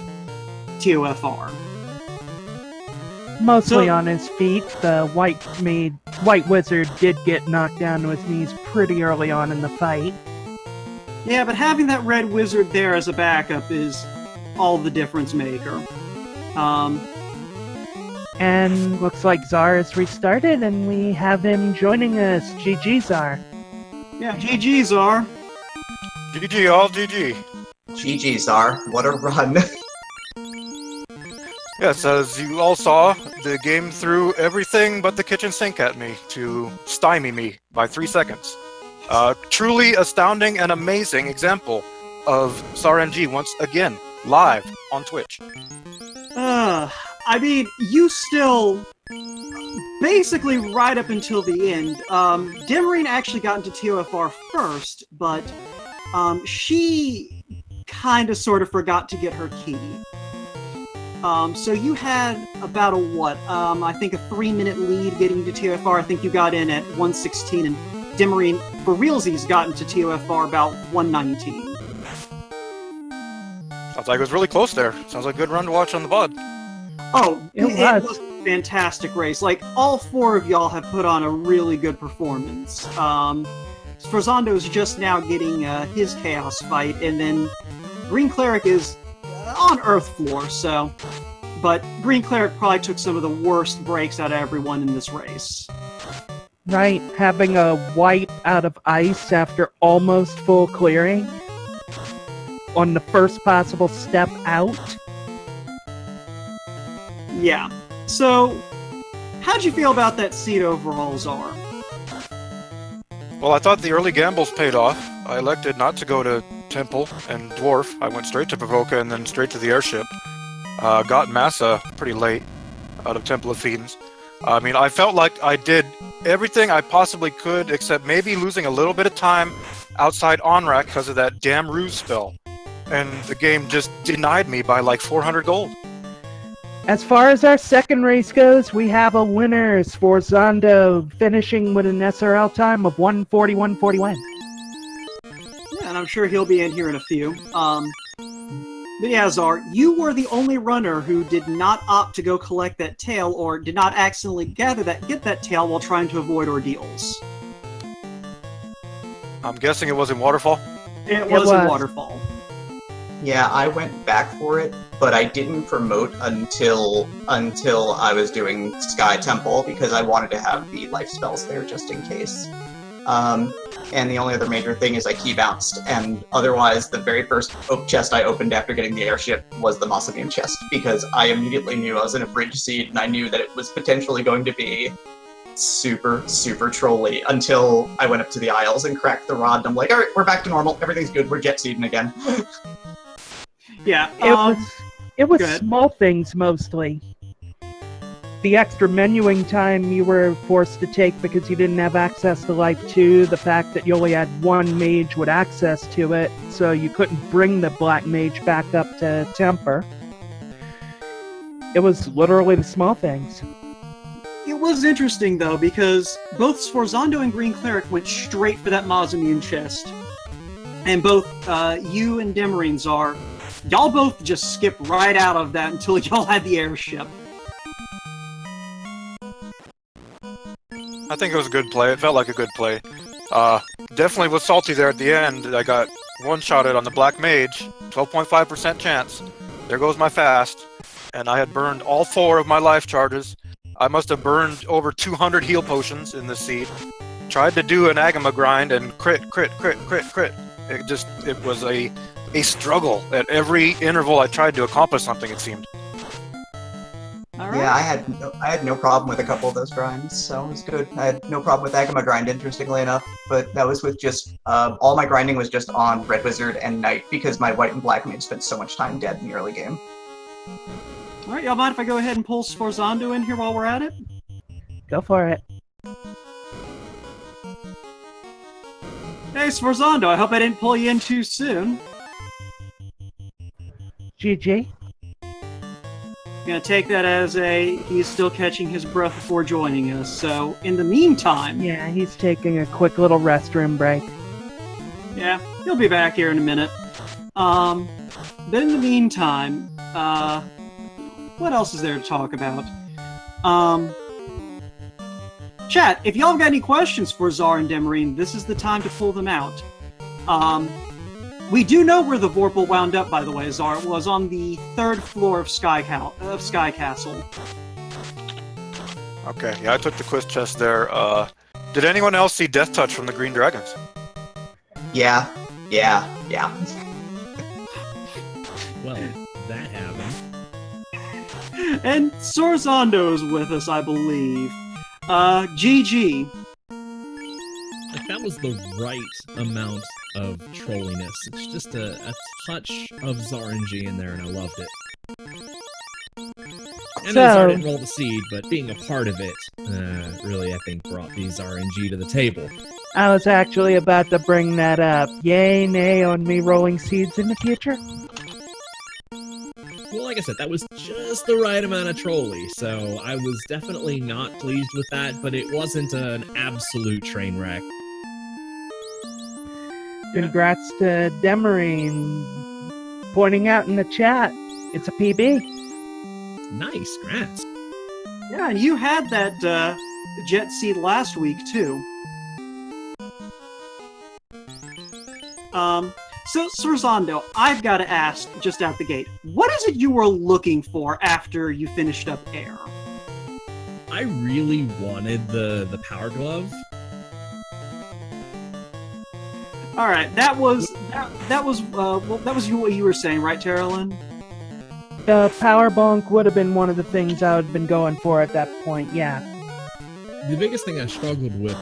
TOFR. Mostly on his feet. The White Wizard did get knocked down to his knees pretty early on in the fight. Yeah, but having that Red Wizard there as a backup is all the difference maker. And looks like Czar has restarted, and we have him joining us. GG, Czar. Yeah, GG, Czar. GG, all GG. GG, Czar. What a run. Yes, as you all saw, the game threw everything but the kitchen sink at me to stymie me by 3 seconds. Truly astounding and amazing example of Sforzand0 once again, live on Twitch. I mean, you still... Basically, right up until the end, Demerine actually got into TOFR first, but she kind of sort of forgot to get her key. So you had about I think a 3-minute lead getting to TOFR. I think you got in at 1:16, and Demerine, for realsies, got into TOFR about 1:19. Sounds like it was really close there. Sounds like a good run to watch on the VOD. Oh, it was a fantastic race. Like, all 4 of y'all have put on a really good performance. Sforzand0 is just now getting his Chaos fight, and then GreenCleric is on Earth floor, so... But GreenCleric probably took some of the worst breaks out of everyone in this race. Right, having a wipe out of ice after almost full clearing on the first possible step out. Yeah. So, how'd you feel about that seed overall, Czar? Well, I thought the early gambles paid off. I elected not to go to Temple and Dwarf. I went straight to Pavoka and then straight to the airship. Got Massa pretty late out of Temple of Fiends. I mean, I felt like I did everything I possibly could, except maybe losing a little bit of time outside on-rack because of that damn ruse spell. And the game just denied me by like 400 gold. As far as our second race goes, we have a winner, Sforzand0, finishing with an SRL time of 1:41.41. Yeah, and I'm sure he'll be in here in a few. But yeah, Czar, you were the only runner who did not opt to go collect that tail, or did not accidentally get that tail while trying to avoid ordeals. I'm guessing it was in Waterfall? It was in Waterfall. Yeah, I went back for it, but I didn't promote until I was doing Sky Temple because I wanted to have the life spells there just in case. And the only other major thing is I key bounced, and otherwise the very first oak chest I opened after getting the airship was the Masamune chest, because I immediately knew I was in a bridge seed, and I knew that it was potentially going to be super, super trolly until I went up to the Isles and cracked the rod, and I'm like, alright, we're back to normal, everything's good, we're jet seeding again. Yeah, it was small things mostly. The extra menuing time you were forced to take because you didn't have access to Life 2, the fact that you only had one mage with access to it, so you couldn't bring the black mage back up to Temper. It was literally the small things. It was interesting, though, because both Sforzand0 and GreenCleric went straight for that Masamune chest. And both you and Demerine2, y'all both just skipped right out of that until y'all had the airship. I think it was a good play. It felt like a good play. Definitely was salty there at the end. I got one-shotted on the Black Mage, 12.5% chance. There goes my fast. And I had burned all 4 of my life charges. I must have burned over 200 heal potions in the seed. Tried to do an Agama grind and crit. It was a struggle. At every interval I tried to accomplish something, it seemed. Right. Yeah, I had no problem with a couple of those grinds, so it was good. I had no problem with Agama grind, interestingly enough, but that was with just, all my grinding was just on Red Wizard and Knight, because my White and Black Mage spent so much time dead in the early game. Alright, y'all mind if I go ahead and pull Sforzand0 in here while we're at it? Go for it. Hey, Sforzand0, I hope I didn't pull you in too soon. GG. Gonna take that as he's still catching his breath before joining us, so in the meantime... Yeah, he's taking a quick little restroom break. Yeah, he'll be back here in a minute. But in the meantime, what else is there to talk about? Chat, if y'all got any questions for Czar and Demerine, this is the time to pull them out. We do know where the Vorpal wound up, by the way, Czar. It was on the 3rd floor of Sky Castle. Okay, yeah, I took the quiz chest there. Did anyone else see Death Touch from the Green Dragons? Yeah. Well, that happened. And Sforzand0 is with us, I believe. GG. Like, that was the right amount of trolliness. It's just a touch of ZaRNG in there, and I loved it. I know Czar didn't roll the seed, but being a part of it really, I think, brought the ZaRNG to the table. I was actually about to bring that up. Yay, nay on me rolling seeds in the future? Well, like I said, that was just the right amount of trolly, so I was definitely not pleased with that, but it wasn't an absolute train wreck. Congrats to Demerine pointing out in the chat. It's a PB. Nice, congrats. Yeah, and you had that jet seed last week, too. So, Sforzand0, I've got to ask, just out the gate, what is it you were looking for after you finished up Air? I really wanted the Power Glove. All right, that was what you were saying, right, Terralyn? The power bonk would have been one of the things I would have been going for at that point, yeah. The biggest thing I struggled with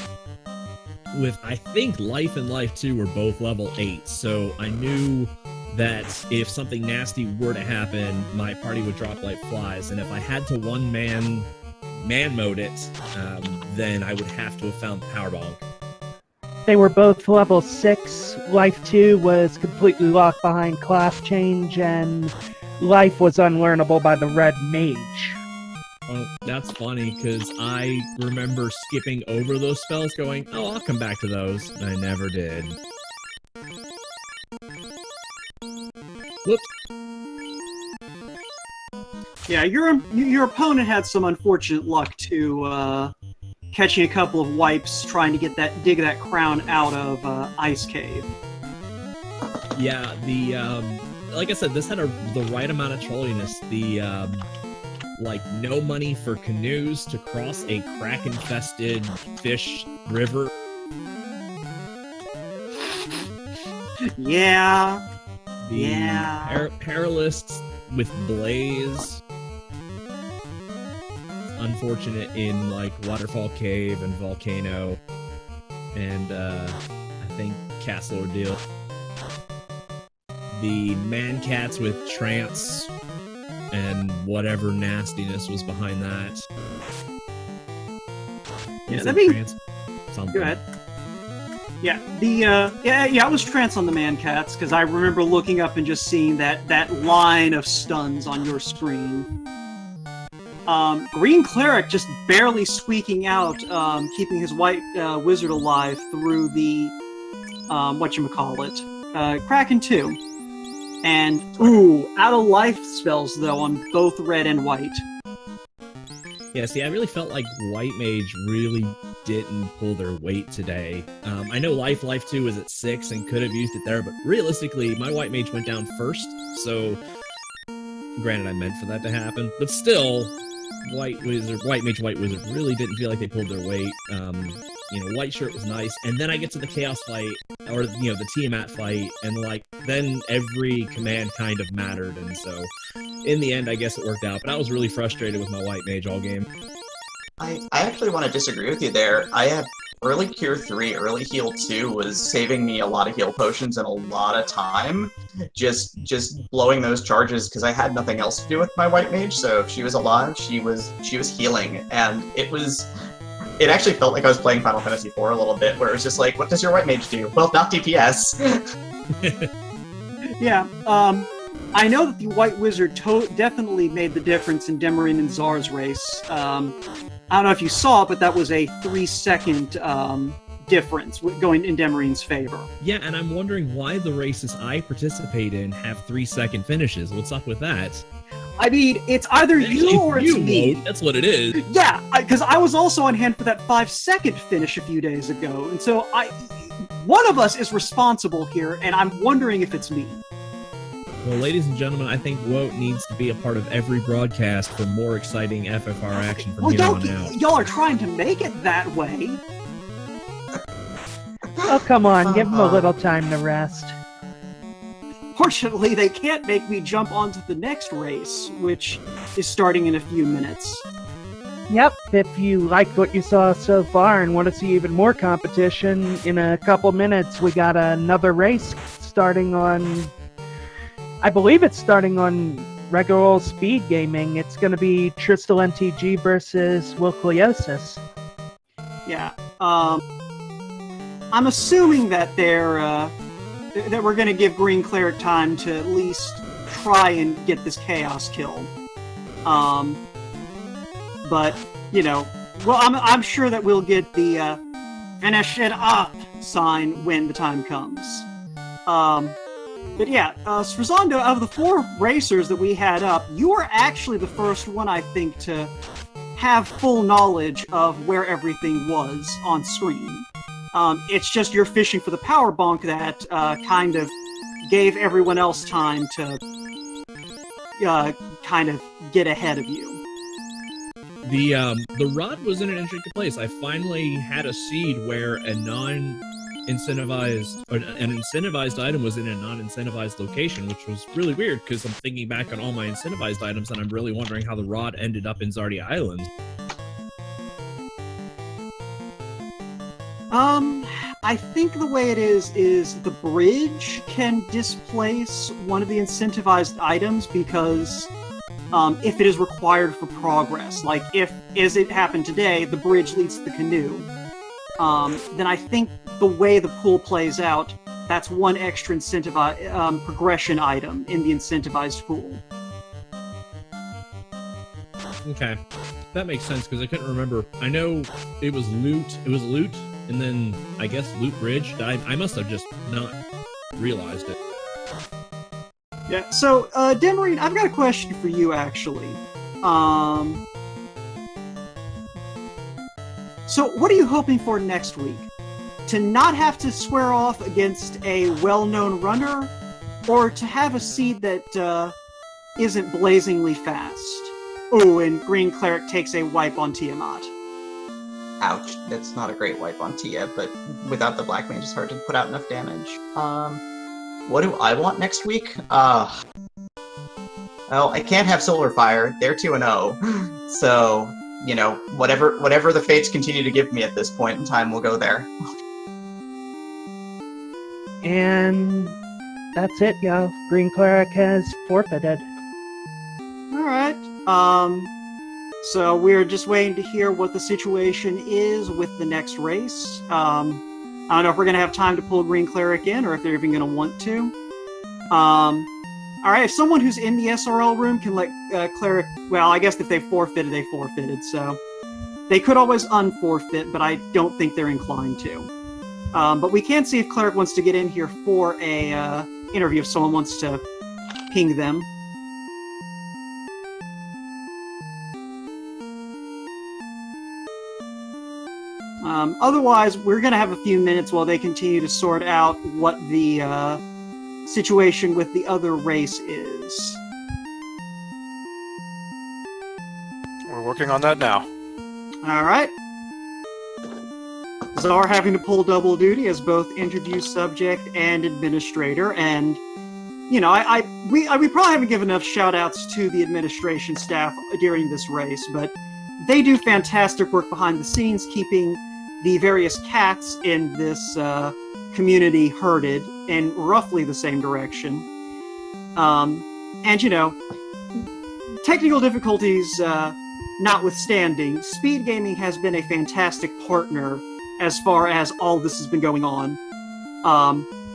I think Life and Life 2 were both level 8, so I knew that if something nasty were to happen, my party would drop like flies, and if I had to man mode it, then I would have to have found Power Bonk. They were both level 6. Life 2 was completely locked behind class change, and Life was unlearnable by the Red Mage. Oh, that's funny, because I remember skipping over those spells going, oh, I'll come back to those, and I never did. Whoops. Yeah, your opponent had some unfortunate luck to catching a couple of wipes trying to dig that crown out of Ice Cave. Yeah, like I said, this had the right amount of trolliness. Like, no money for canoes to cross a crack-infested fish river. Yeah. The Paralists with Blaze. Unfortunate in, like, Waterfall Cave and Volcano. And, I think Castle Ordeal. The Man-Cats with Trance and whatever nastiness was behind that. Yeah, something. Go ahead. Yeah, I was trance on the Man-Cats, because I remember looking up and just seeing that line of stuns on your screen. GreenCleric just barely squeaking out, keeping his white wizard alive through the, Kraken 2. And, out of life spells, though, on both red and white. Yeah, see, I really felt like White Mage really didn't pull their weight today. I know Life 2 was at 6 and could have used it there, but realistically, my White Mage went down first, so granted I meant for that to happen, but still, White Mage, White Wizard really didn't feel like they pulled their weight. White Shirt was nice, and then I get to the Chaos fight, or, the Tiamat fight, and, then every command kind of mattered, and so, in the end, I guess it worked out, but I was really frustrated with my White Mage all game. I actually want to disagree with you there. I have early Cure 3, early Heal 2 was saving me a lot of heal potions and a lot of time, just blowing those charges, because I had nothing else to do with my White Mage, so if she was alive, she was healing, and it actually felt like I was playing Final Fantasy IV a little bit, where it was just like, what does your White Mage do? Well, not DPS. Yeah, I know that the White Wizard definitely made the difference in Demerine and Czar's race. I don't know if you saw it, but that was a 3-second difference going in Demerine's favor. Yeah, and I'm wondering why the races I participate in have 3-second finishes. What's up with that? I mean, it's either you or it's me. That's what it is. Yeah, because I was also on hand for that 5-second finish a few days ago, and so one of us is responsible here, and I'm wondering if it's me. Well, ladies and gentlemen, I think Wout needs to be a part of every broadcast for more exciting FFR action from here on out. Y'all are trying to make it that way. Oh, come on, give him a little time to rest. unfortunately, they can't make me jump onto the next race, which is starting in a few minutes. Yep, if you liked what you saw so far and want to see even more competition, in a couple minutes we got another race starting on... I believe it's starting on regular old speed gaming. It's going to be Tristal NTG versus Wilcoliosis. Yeah, I'm assuming that that we're going to give GreenCleric time to at least try and get this Chaos kill. But, you know, well, I'm sure that we'll get the finish it up sign when the time comes. But yeah, Sforzand0, of the 4 racers that we had up, you were actually the first one, I think, to have full knowledge of where everything was on screen. It's just you're fishing for the power bonk that kind of gave everyone else time to kind of get ahead of you. The rod was in an interesting place. I finally had a seed where an incentivized item was in a non-incentivized location, which was really weird because I'm thinking back on all my incentivized items and I'm really wondering how the rod ended up in Zardia Island. I think the way it is the bridge can displace one of the incentivized items because if it is required for progress, like if, as it happened today, the bridge leads to the canoe, then I think the way the pool plays out, that's one extra incentivized progression item in the incentivized pool. Okay, that makes sense because I couldn't remember. I know it was loot. It was loot, and then I guess loot bridge. I must have just not realized it. Yeah. So, Demerine, I've got a question for you, actually. So, what are you hoping for next week? To not have to square off against a well-known runner, or to have a seed that isn't blazingly fast? Oh, and GreenCleric takes a wipe on Tiamat. Ouch, that's not a great wipe on Tia, but without the Black Mage, it's hard to put out enough damage. What do I want next week? Well, I can't have Solar Fire. They're 2-0. So, you know, whatever the fates continue to give me at this point in time, we'll go there. And that's it, yo. GreenCleric has forfeited. Alright. So we're just waiting to hear what the situation is with the next race. I don't know if we're going to have time to pull GreenCleric in, or if they're even going to want to. Alright, if someone who's in the SRL room can let Cleric... Well, I guess if they forfeited, they forfeited, so... They could always unforfeit, but I don't think they're inclined to. But we can see if Cleric wants to get in here for a interview, if someone wants to ping them. Otherwise, we're going to have a few minutes while they continue to sort out what the situation with the other race is. We're working on that now. Alright. Czar having to pull double duty as both interview subject and administrator, and, you know, we probably haven't given enough shout-outs to the administration staff during this race, but they do fantastic work behind the scenes, keeping the various cats in this community herded in roughly the same direction. And, you know, technical difficulties notwithstanding, Speed Gaming has been a fantastic partner as far as all this has been going on.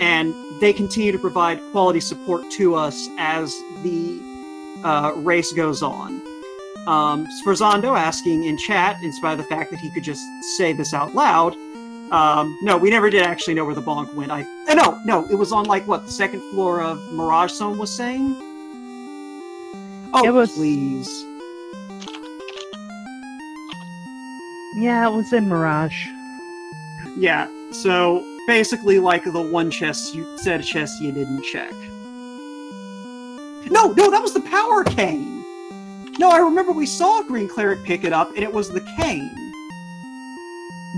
And they continue to provide quality support to us as the race goes on. Sforzand0 asking in chat, in spite of the fact that he could just say this out loud, no, we never did actually know where the bonk went. No, it was on, like, what, the second floor of Mirage, someone was saying? Oh, it was... please. Yeah, it was in Mirage. Yeah, so, basically, like, the one chest you didn't check. No, that was the power cane! No, I remember we saw GreenCleric pick it up, and it was the cane.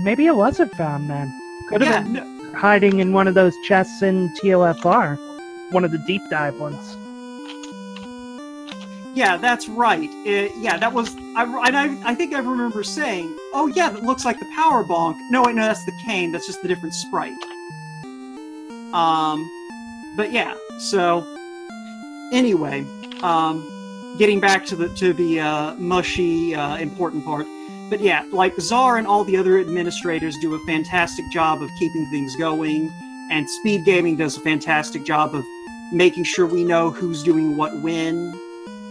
Maybe it wasn't found then. Could have been hiding in one of those chests in TLFR. one of the deep dive ones. Yeah, that's right. Yeah, that was. I think I remember saying, "Oh yeah, that looks like the power bonk." No, wait, no, that's the cane. That's just the different sprite. But yeah. So anyway, getting back to the mushy important part. But yeah, like Czar and all the other administrators do a fantastic job of keeping things going, and Speed Gaming does a fantastic job of making sure we know who's doing what when,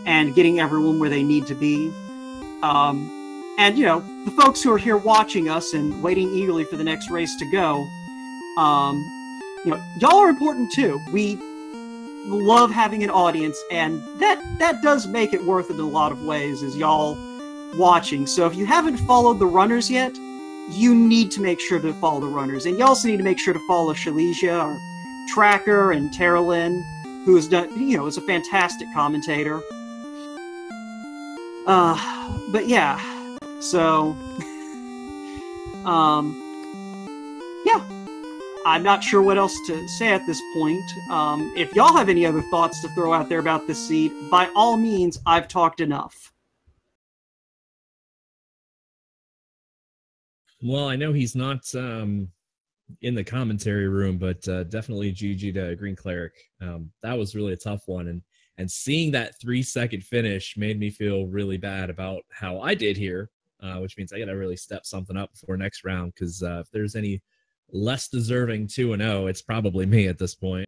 and getting everyone where they need to be. And, you know, the folks who are here watching us and waiting eagerly for the next race to go, you know, y'all are important too. We love having an audience, and that does make it worth it in a lot of ways, is y'all watching. So if you haven't followed the runners yet, you need to make sure to follow the runners. And you also need to make sure to follow Shalesia, our tracker, and Terralyn, who has done, you know, is a fantastic commentator. But yeah, so, yeah, I'm not sure what else to say at this point. If y'all have any other thoughts to throw out there about this seed, by all means, I've talked enough. Well, I know he's not in the commentary room, but definitely GG to GreenCleric. That was really a tough one, and seeing that 3-second finish made me feel really bad about how I did here, which means I got to really step something up for next round, because if there's any less deserving 2-0, it's probably me at this point.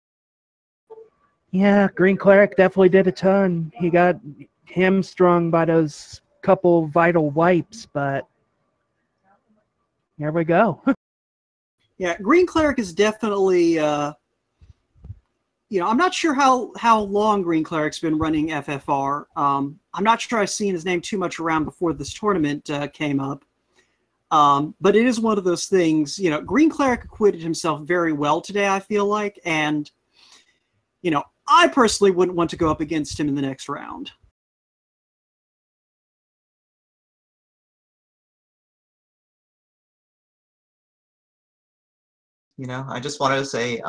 Yeah, GreenCleric definitely did a ton. He got hamstrung by those couple vital wipes, but here we go. Yeah, GreenCleric is definitely, you know, I'm not sure how long GreenCleric's been running FFR. I'm not sure I've seen his name too much around before this tournament came up. But it is one of those things, you know, GreenCleric acquitted himself very well today, I feel like, and, you know, I personally wouldn't want to go up against him in the next round. You know, I just wanted to say,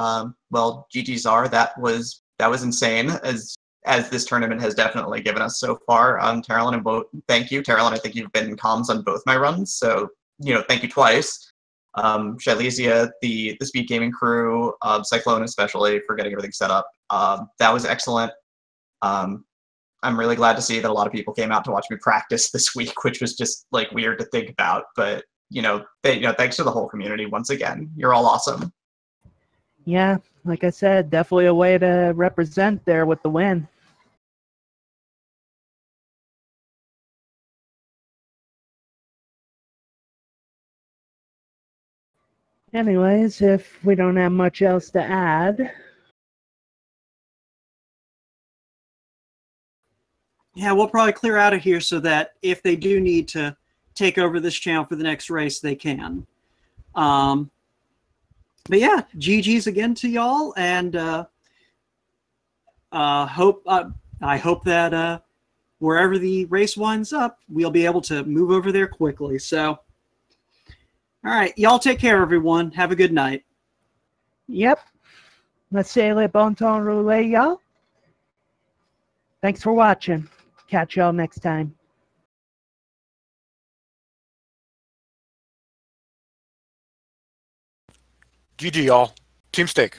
well, GG Czar, that was insane, as this tournament has definitely given us so far. Terralyn, and both, thank you, Terralyn. I think you've been in comms on both my runs, so you know, thank you twice. Shalesia, the Speed Gaming crew, Cyclone especially for getting everything set up. That was excellent. I'm really glad to see that a lot of people came out to watch me practice this week, which was just like weird to think about, but. You know, thanks to the whole community once again. You're all awesome. Yeah, like I said, definitely a way to represent there with the win. Anyways, if we don't have much else to add. Yeah, we'll probably clear out of here so that if they do need to take over this channel for the next race, they can. But yeah, GG's again to y'all, and I hope that wherever the race winds up, we'll be able to move over there quickly. So, all right, y'all take care, everyone. Have a good night. Yep. Let's say le bon temps roulé, y'all. Thanks for watching. Catch y'all next time. GG, y'all. Team Steak.